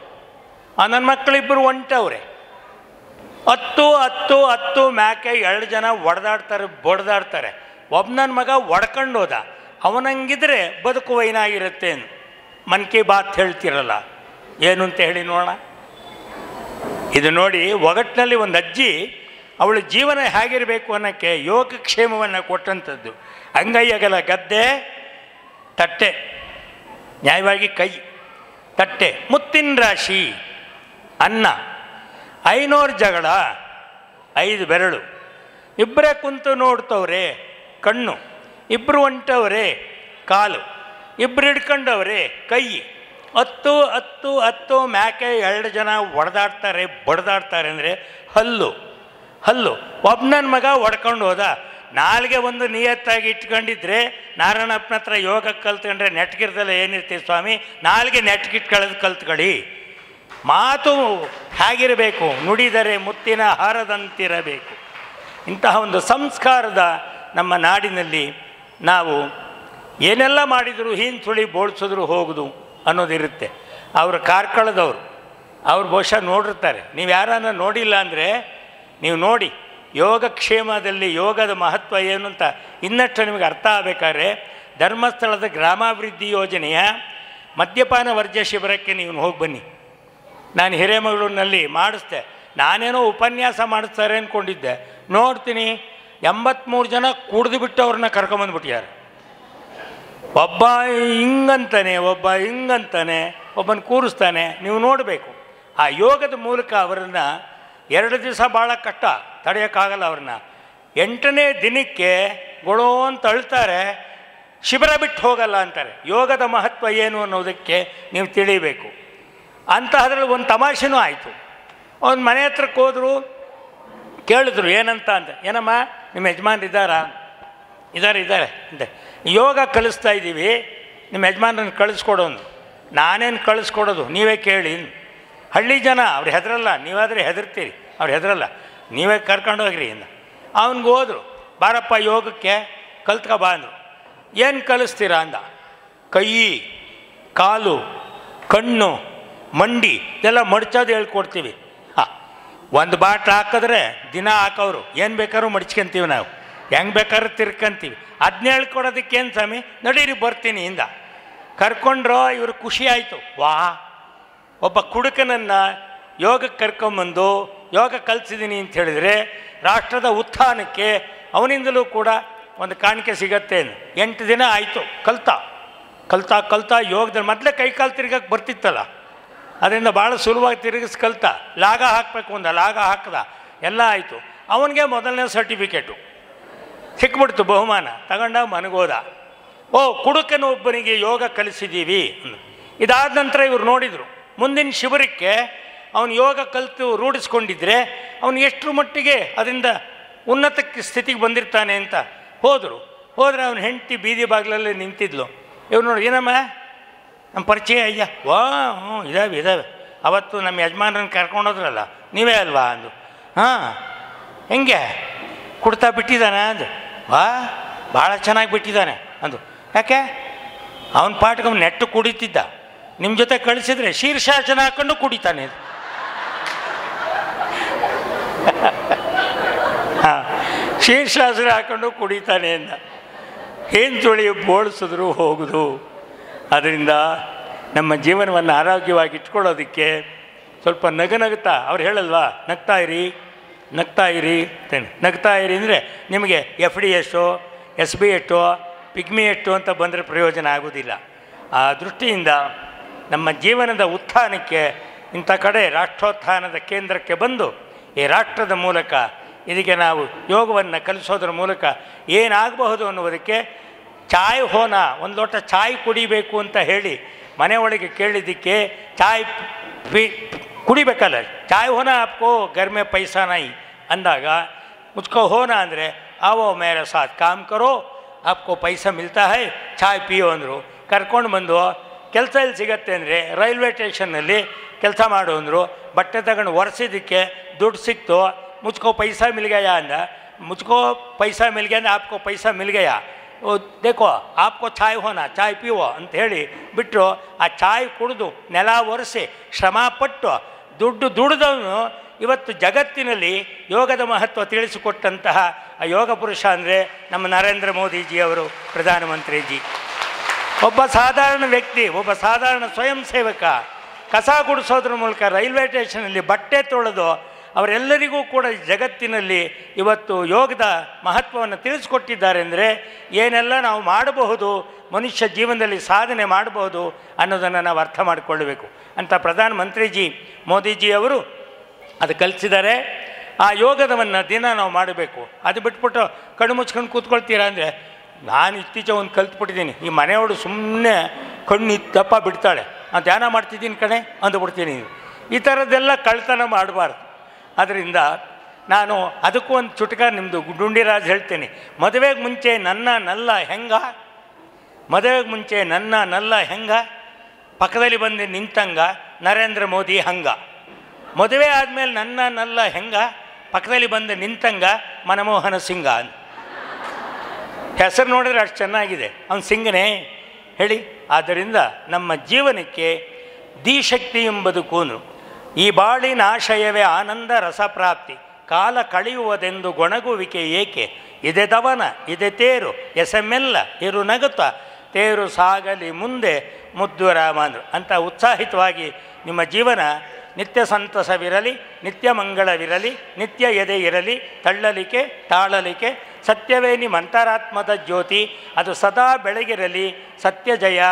ನನ್ನ ಮಕ್ಕಳಿಬ್ಬರು ಹೊಂಟವ್ರೆ, 10 ಮ್ಯಾಕೆ 2 ಜನ ಬಡ್ದಾಡ್ತಾರೆ. ಒಬ್ಬ ನನ್ನ ಮಗ ಒಡ್ಕೊಂಡು ಹೋದ, ಅವನಂಗಿದ್ರೆ ಬದುಕು ವೈನಾಗಿರುತ್ತೆ. ಮನ್ ಕಿ ಬಾತ್ ಹೇಳ್ತಿರಲ್ಲ, ಏನು ಅಂತ ಹೇಳಿ ನೋಡೋಣ. ಇದು ನೋಡಿ, ಒಗಟ್ಟಿನಲ್ಲಿ ಒಂದು ಅಜ್ಜಿ ಅವಳ ಜೀವನ ಹೇಗಿರಬೇಕು ಅನ್ನೋಕ್ಕೆ ಯೋಗಕ್ಷೇಮವನ್ನು ಕೊಟ್ಟಂಥದ್ದು. ಅಂಗೈಯಗಲ ಗದ್ದೆ, ತಟ್ಟೆ, ನ್ಯಾಯವಾಗಿ ಕೈ, ತಟ್ಟೆ, ಮುತ್ತಿನ ರಾಶಿ, ಅನ್ನ, 500 ಜಗಳ, 5 ಬೆರಳು, ಇಬ್ಬರೇ ಕುಂತು ನೋಡ್ತವ್ರೆ ಕಣ್ಣು, ಇಬ್ಬರು ಹೊಂಟವ್ರೆ ಕಾಲು, ಇಬ್ಬರು ಹಿಡ್ಕೊಂಡವ್ರೆ ಕೈ, ಹತ್ತು ಹತ್ತು ಹತ್ತು ಮ್ಯಾಕೆ 2 ಜನ ಹೊಡೆದಾಡ್ತಾರೆ ಬಡ್ದಾಡ್ತಾರೆ ಅಂದರೆ ಹಲ್ಲು ಒಬ್ಬನ ಮಗ ಹೊಡ್ಕೊಂಡು ಹೋದ. ನಾಲ್ಗೆ ಒಂದು ನಿಯತ್ತಾಗಿ ಇಟ್ಕೊಂಡಿದ್ರೆ ನಾರಾಯಣಪ್ಪನ ಹತ್ರ ಯೋಗ ಕಲ್ತ್ಕೊಂಡ್ರೆ ನೆಟ್ಗಿರ್ದಲ್ಲ ಏನಿರ್ತೀವಿ ಸ್ವಾಮಿ, ನಾಲ್ಗೆ ನೆಟ್ಗಿಟ್ಕೊಳ್ಳೋದು ಕಲ್ತ್ಕೊಳ್ಳಿ. ಮಾತು ಹೇಗಿರಬೇಕು, ನುಡಿದರೆ ಮುತ್ತಿನ ಹಾರದಂತಿರಬೇಕು. ಇಂತಹ ಒಂದು ಸಂಸ್ಕಾರದ ನಮ್ಮ ನಾಡಿನಲ್ಲಿ ನಾವು ಏನೆಲ್ಲ ಮಾಡಿದರೂ ಹೀನ್ ಸುಳಿ ಬೋಳ್ಸಿದ್ರು ಹೋಗುದು ಅನ್ನೋದಿರುತ್ತೆ. ಅವರು ಕಾರ್ಕಳದವರು, ಅವ್ರು ಬಹುಶಃ ನೋಡಿರ್ತಾರೆ. ನೀವು ಯಾರನ್ನ ನೋಡಿಲ್ಲ ಅಂದರೆ ನೀವು ನೋಡಿ. ಯೋಗಕ್ಷೇಮದಲ್ಲಿ ಯೋಗದ ಮಹತ್ವ ಏನು ಅಂತ ಇನ್ನಷ್ಟು ನಿಮಗೆ ಅರ್ಥ ಆಗಬೇಕಾದ್ರೆ ಧರ್ಮಸ್ಥಳದ ಗ್ರಾಮಾಭಿವೃದ್ಧಿ ಯೋಜನೆಯ ಮದ್ಯಪಾನ ವರ್ಜ್ಯ ಶಿಬಿರಕ್ಕೆ ನೀವು ಹೋಗಿ ಬನ್ನಿ. ನಾನು ಹಿರೇಮಗಳೂರಿನಲ್ಲಿ ಮಾಡಿಸ್ದೆ. ನಾನೇನೋ ಉಪನ್ಯಾಸ ಮಾಡಿಸ್ತಾರೆ ಅಂದ್ಕೊಂಡಿದ್ದೆ. ನೋಡ್ತೀನಿ 83 ಜನ ಕುಡಿದು ಬಿಟ್ಟು ಅವ್ರನ್ನ ಕರ್ಕೊಂಬಂದ್ಬಿಟ್ಟಿದ್ದಾರೆ. ಒಬ್ಬ ಹಿಂಗಂತಾನೆ, ಒಬ್ಬನ ಕೂರಿಸ್ತಾನೆ. ನೀವು ನೋಡಬೇಕು. ಆ ಯೋಗದ ಮೂಲಕ ಅವರನ್ನು 2 ದಿವಸ ಭಾಳ ಕಷ್ಟ, ತಡೆಯೋಕ್ಕಾಗಲ್ಲ ಅವ್ರನ್ನ. 8ನೇ ದಿನಕ್ಕೆ ಗೊಳೋ ಅಂತ ಅಳ್ತಾರೆ, ಶಿಬಿರ ಬಿಟ್ಟು ಹೋಗಲ್ಲ ಅಂತಾರೆ. ಯೋಗದ ಮಹತ್ವ ಏನು ಅನ್ನೋದಕ್ಕೆ ನೀವು ತಿಳಿಬೇಕು. ಅಂತಹದ್ರಲ್ಲಿ ಒಂದು ತಮಾಷೆನೂ ಆಯಿತು. ಒಂದು ಮನೆ ಹತ್ರಕ್ಕೆ ಹೋದರು, ಕೇಳಿದ್ರು ಏನಂತ ಅಂತ. ಏನಮ್ಮ ನಿಮ್ಮ ಯಜಮಾನ್ರು ಇದ್ದಾರಾ? ಇದ್ದಾರೆ ಅಂತೆ. ಯೋಗ ಕಲಿಸ್ತಾ ಇದ್ದೀವಿ, ನಿಮ್ಮ ಯಜಮಾನ್ರನ್ನ ಕಳಿಸ್ಕೊಡೋನು. ನಾನೇನು ಕಳಿಸ್ಕೊಡೋದು, ನೀವೇ ಕೇಳಿ. ಹಳ್ಳಿ ಜನ ಅವ್ರು ಹೆದರಲ್ಲ, ನೀವಾದರೆ ಹೆದರ್ತೀರಿ, ಅವ್ರು ಹೆದರಲ್ಲ, ನೀವೇ ಕರ್ಕೊಂಡೋಗ್ರಿ ಇಂದ. ಅವನಿಗೆ ಹೋದರು, ಬಾರಪ್ಪ ಯೋಗಕ್ಕೆ ಕಲ್ತ್ಕೊಬಾ ಅಂದರು. ಏನು ಕಲಿಸ್ತೀರಾ ಅಂದ. ಕೈ, ಕಾಲು, ಕಣ್ಣು, ಮಂಡಿ ಇದೆಲ್ಲ ಮಡ್ಚೋದು ಹೇಳ್ಕೊಡ್ತೀವಿ. ಒಂದು ಬಾಟ್ಲು ಹಾಕಿದ್ರೆ ದಿನ ಹಾಕೋರು, ಏನು ಬೇಕಾದ್ರೂ ಮಡ್ಚ್ಕೊಂತೀವಿ ನಾವು, ಹೆಂಗೆ ಬೇಕಾದ್ರೂ ತಿರ್ಕೊಂತೀವಿ. ಅದನ್ನ ಹೇಳ್ಕೊಡೋದಕ್ಕೇನು ಸ್ವಾಮಿ, ನಡೀರಿ ಬರ್ತೀನಿ ಇಂದ. ಕರ್ಕೊಂಡ್ರೋ ಇವರು ಖುಷಿ ಆಯಿತು. ಒಬ್ಬ ಕುಡುಕನನ್ನು ಯೋಗಕ್ಕೆ ಕರ್ಕೊಂಬಂದು ಯೋಗ ಕಲಿಸಿದ್ದೀನಿ ಅಂತ ಹೇಳಿದರೆ ರಾಷ್ಟ್ರದ ಉತ್ಥಾನಕ್ಕೆ ಅವನಿಂದಲೂ ಕೂಡ ಒಂದು ಕಾಣಿಕೆ ಸಿಗತ್ತೆ. 8 ದಿನ ಆಯಿತು. ಕಲ್ತಾ ಯೋಗದಲ್ಲಿ ಮೊದಲೇ ಕೈಕಾಲು ತಿರ್ಗಕ್ಕೆ ಬರ್ತಿತ್ತಲ್ಲ, ಅದರಿಂದ ಭಾಳ ಸುಲಭವಾಗಿ ತಿರುಗಿಸಿ ಲಾಗ ಹಾಕಬೇಕು ಅಂದ, ಲಾಗ ಹಾಕ್ದ, ಎಲ್ಲ ಆಯಿತು. ಅವನಿಗೆ ಮೊದಲನೇ ಸರ್ಟಿಫಿಕೇಟು ಸಿಕ್ಬಿಡ್ತು, ಬಹುಮಾನ ತಗೊಂಡ ಮನಗೋದ. ಕುಡುಕನ ಒಬ್ಬನಿಗೆ ಯೋಗ ಕಲಿಸಿದ್ದೀವಿ. ಇದಾದ ನಂತರ ಇವರು ನೋಡಿದರು, ಮುಂದಿನ ಶಿಬಿರಕ್ಕೆ ಅವನು ಯೋಗ ಕಲಿತು ರೂಢಿಸ್ಕೊಂಡಿದ್ರೆ ಅವನು ಎಷ್ಟರ ಮಟ್ಟಿಗೆ ಅದರಿಂದ ಉನ್ನತ ಸ್ಥಿತಿಗೆ ಬಂದಿರ್ತಾನೆ ಅಂತ ಹೋದರೆ ಅವನ ಹೆಂಡತಿ ಬೀದಿ ಬಾಗಿಲಲ್ಲೇ ನಿಂತಿದ್ಲು. ಇವ್ರು ನೋಡಿ, ಏನಮ್ಮ ನಮ್ಮ ಪರಿಚಯ ಅಯ್ಯ? ಇದ್ದಾವೆ. ಅವತ್ತು ನಮ್ಮ ಯಜಮಾನರನ್ನು ಕರ್ಕೊಂಡೋದ್ರಲ್ಲ, ನೀವೇ ಅಲ್ವಾ ಅಂದು. ಹೆಂಗೆ ಕುಡ್ತಾ ಬಿಟ್ಟಿದ್ದಾನೆ ಅಂದು. ಭಾಳ ಚೆನ್ನಾಗಿ ಬಿಟ್ಟಿದ್ದಾನೆ ಅಂದು. ಯಾಕೆ? ಅವನ ಪಾಠಕ್ಕೆ ಅವ್ನು ನೆಟ್ಟು ಕುಡಿತಿದ್ದ, ನಿಮ್ಮ ಜೊತೆ ಕಳಿಸಿದ್ರೆ ಶೀರ್ಷಾಸನ ಹಾಕೊಂಡು ಕುಡಿತಾನೆ. ಶೀರ್ಷಾಸನ ಹಾಕೊಂಡು ಕುಡಿತಾನೆ ಅಂದ. ಏನು ತುಳಿ ಬೋಳಿಸಿದ್ರು ಹೋಗುದು. ಅದರಿಂದ ನಮ್ಮ ಜೀವನವನ್ನು ಆರೋಗ್ಯವಾಗಿ ಇಟ್ಕೊಳ್ಳೋದಕ್ಕೆ ಸ್ವಲ್ಪ ನಗುತ್ತಾ ಅವ್ರು ಹೇಳಲ್ವಾ, ನಗ್ತಾ ಇರಿ ಅಂತೇನೆ. ನಗ್ತಾ ಇರಿ ಅಂದರೆ ನಿಮಗೆ FD ಎಷ್ಟೋ, SB ಎಷ್ಟೋ, ಪಿಗ್ಮಿ ಎಷ್ಟು ಅಂತ ಬಂದರೆ ಪ್ರಯೋಜನ ಆಗೋದಿಲ್ಲ. ಆ ದೃಷ್ಟಿಯಿಂದ ನಮ್ಮ ಜೀವನದ ಉತ್ಥಾನಕ್ಕೆ ಇಂಥ ಕಡೆ ರಾಷ್ಟ್ರೋತ್ಥಾನದ ಕೇಂದ್ರಕ್ಕೆ ಬಂದು ಈ ರಾಷ್ಟ್ರದ ಮೂಲಕ ಇದಕ್ಕೆ ನಾವು ಯೋಗವನ್ನು ಕಲಿಸೋದ್ರ ಮೂಲಕ ಏನಾಗಬಹುದು ಅನ್ನುವುದಕ್ಕೆ ಚಾಯ್ ಹೋನ, ಒಂದು ಲೋಟ ಚಾಯ್ ಕುಡಿಬೇಕು ಅಂತ ಹೇಳಿ ಮನೆ ಒಳಗೆ ಕೇಳಿದ್ದಕ್ಕೆ ಚಾಯ್ ಕುಡಿಬೇಕಲ್ಲ, ಚಾಯ್ ಹೋನ ಆಪ್ಕೋ घर में पैसा नहीं ಅಂದಾಗ ಮುಚ್ಕೋ ಹೋನ ಅಂದರೆ आवो मेरे साथ काम करो आपको पैसा मिलता है ಚಾಯ್ ಪಿಯೋ ಅಂದರು. ಕರ್ಕೊಂಡು ಬಂದು ಕೆಲಸ ಎಲ್ಲಿ ಸಿಗತ್ತೆ ಅಂದರೆ ರೈಲ್ವೆ ಸ್ಟೇಷನ್ನಲ್ಲಿ ಕೆಲಸ ಮಾಡು ಅಂದರು. ಬಟ್ಟೆ ತಗೊಂಡು ಒರೆಸಿದ್ದಕ್ಕೆ ದುಡ್ಡು ಸಿಕ್ತು. ಮುಚ್ಕೋ ಪೈಸಾ ಮಿಲ್ ಗಯಾ ಅಂದ. ಮುಚ್ಕೋ ಪೈಸಾ ಮಿಲ್ ಗಯಾ ಅಂದ್ರೆ ಆಪ್ಕೋ ಪೈಸಾ ಮಿಲ್ ಗಯಾ, ದೇಖೋ ಆಪ್ಕೋ ಚಾಯ್ ಹೋನಾ ಚಾಯ್ ಪಿವೋ ಅಂತ ಹೇಳಿ ಬಿಟ್ಟರು. ಆ ಚಾಯ್ ಕುಡಿದು ನೆಲ ಒರೆಸಿ ಶ್ರಮಪಟ್ಟು ದುಡಿದವನು ಇವತ್ತು ಜಗತ್ತಿನಲ್ಲಿ ಯೋಗದ ಮಹತ್ವ ತಿಳಿಸಿಕೊಟ್ಟಂತಹ ಆ ಯೋಗ ಪುರುಷ ಅಂದರೆ ನಮ್ಮ ನರೇಂದ್ರ ಮೋದಿಜಿಯವರು, ಪ್ರಧಾನಮಂತ್ರಿಜಿ. ಒಬ್ಬ ಸಾಧಾರಣ ವ್ಯಕ್ತಿ, ಒಬ್ಬ ಸಾಧಾರಣ ಸ್ವಯಂ ಸೇವಕ ಕಸ ಗುಡಿಸೋದ್ರ ಮೂಲಕ ರೈಲ್ವೆ ಸ್ಟೇಷನಲ್ಲಿ ಬಟ್ಟೆ ತೊಳೆದು ಅವರೆಲ್ಲರಿಗೂ ಕೂಡ ಜಗತ್ತಿನಲ್ಲಿ ಇವತ್ತು ಯೋಗದ ಮಹತ್ವವನ್ನು ತಿಳಿಸ್ಕೊಟ್ಟಿದ್ದಾರೆ. ಅಂದರೆ ಏನೆಲ್ಲ ನಾವು ಮಾಡಬಹುದು, ಮನುಷ್ಯ ಜೀವನದಲ್ಲಿ ಸಾಧನೆ ಮಾಡಬಹುದು ಅನ್ನೋದನ್ನು ನಾವು ಅರ್ಥ ಮಾಡಿಕೊಳ್ಳಬೇಕು ಅಂತ ಪ್ರಧಾನಮಂತ್ರಿಜಿ ಮೋದಿಜಿಯವರು ಅದು ಕಲಿಸಿದ್ದಾರೆ. ಆ ಯೋಗದವನ್ನು ದಿನ ನಾವು ಮಾಡಬೇಕು. ಅದು ಬಿಟ್ಬಿಟ್ಟು ಕಣ್ಣು ಮುಚ್ಕೊಂಡು ಕೂತ್ಕೊಳ್ತೀರಾ ಅಂದರೆ, ನಾನು ಇತ್ತೀಚೆಗೆ ಒಂದು ಕಲ್ತ್ಬಿಟ್ಟಿದ್ದೀನಿ. ಈ ಮನೆಯವಳು ಸುಮ್ಮನೆ ಕಣ್ಣು ದಪ್ಪ ಬಿಡ್ತಾಳೆ, ಧ್ಯಾನ ಮಾಡ್ತಿದ್ದೀನಿ ಕಣೆ ಅಂದುಬಿಡ್ತೀನಿ. ಈ ಥರದ್ದೆಲ್ಲ ಕಳ್ತನ ಮಾಡಬಾರ್ದು. ಅದರಿಂದ ನಾನು ಅದಕ್ಕೂ ಒಂದು ಚುಟುಕ ನಿಮ್ಮದು ಡುಂಡಿರಾಜ್ ಹೇಳ್ತೀನಿ. ಮದುವೆಗೆ ಮುಂಚೆ ನನ್ನ ನಲ್ಲ ಹೆಂಗ, ಮದುವೆಗೆ ಮುಂಚೆ ನನ್ನ ನಲ್ಲ ಹೆಂಗ, ಪಕ್ಕದಲ್ಲಿ ಬಂದು ನಿಂತಂಗ ನರೇಂದ್ರ ಮೋದಿ ಹಂಗ. ಮದುವೆ ಆದಮೇಲೆ ನನ್ನ ನಲ್ಲ ಹೆಂಗ, ಪಕ್ಕದಲ್ಲಿ ಬಂದು ನಿಂತಂಗ ಮನಮೋಹನ ಸಿಂಗ ಅಂತ. ಹೆಸರು ನೋಡಿದ್ರೆ ಅಷ್ಟು ಚೆನ್ನಾಗಿದೆ, ಅವನು ಸಿಂಗನೇ ಹೇಳಿ. ಆದ್ದರಿಂದ ನಮ್ಮ ಜೀವನಕ್ಕೆ ಧೀಶಕ್ತಿ ಎಂಬುದು ಕೂನು. ಈ ಬಾಳಿನ ಆಶಯವೇ ಆನಂದ ರಸಪ್ರಾಪ್ತಿ, ಕಾಲ ಕಳೆಯುವುದೆಂದು ಗೊಣಗುವಿಕೆ ಏಕೆ, ಇದೆ ದವನ ಇದೆ ತೇರು ಎಸೆಮೆಲ್ಲ ಇರು ನಗುತ್ತ ತೇರು ಸಾಗಲಿ ಮುಂದೆ ಮುದ್ದು ರಾಮ ಅಂದರು. ಅಂತ ಉತ್ಸಾಹಿತವಾಗಿ ನಿಮ್ಮ ಜೀವನ ನಿತ್ಯ ಸಂತಸವಿರಲಿ, ನಿತ್ಯ ಮಂಗಳವಿರಲಿ, ನಿತ್ಯ ಎದೆ ಇರಲಿ, ತಳ್ಳಲಿಕೆ ತಾಳಲಿಕೆ ಸತ್ಯವೇ ನಿಮ್ಮ ಅಂತರಾತ್ಮದ ಜ್ಯೋತಿ, ಅದು ಸದಾ ಬೆಳಗಿರಲಿ. ಸತ್ಯ ಜಯ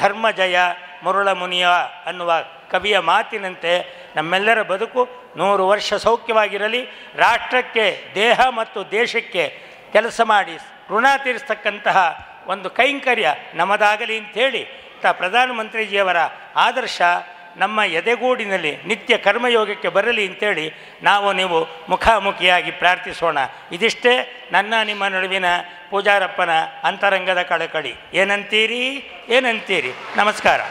ಧರ್ಮ ಜಯ ಮುರುಳ ಮುನಿಯ ಅನ್ನುವ ಕವಿಯ ಮಾತಿನಂತೆ ನಮ್ಮೆಲ್ಲರ ಬದುಕು 100 ವರ್ಷ ಸೌಖ್ಯವಾಗಿರಲಿ. ರಾಷ್ಟ್ರಕ್ಕೆ ದೇಹ ಮತ್ತು ದೇಶಕ್ಕೆ ಕೆಲಸ ಮಾಡಿ ಋಣ ತೀರಿಸ್ತಕ್ಕಂತಹ ಒಂದು ಕೈಂಕರ್ಯ ನಮ್ಮದಾಗಲಿ ಅಂಥೇಳಿ ಪ್ರಧಾನಮಂತ್ರಿಜಿಯವರ ಆದರ್ಶ ನಮ್ಮ ಎದೆಗೂಡಿನಲ್ಲಿ ನಿತ್ಯ ಕರ್ಮಯೋಗಕ್ಕೆ ಬರಲಿ ಅಂಥೇಳಿ ನಾವು ನೀವು ಮುಖಾಮುಖಿಯಾಗಿ ಪ್ರಾರ್ಥಿಸೋಣ. ಇದಿಷ್ಟೇ ನನ್ನ ನಿಮ್ಮ ನಡುವಿನ ಪೂಜಾರಪ್ಪನ ಅಂತರಂಗದ ಕಳಕಳಿ. ಏನಂತೀರಿ? ನಮಸ್ಕಾರ.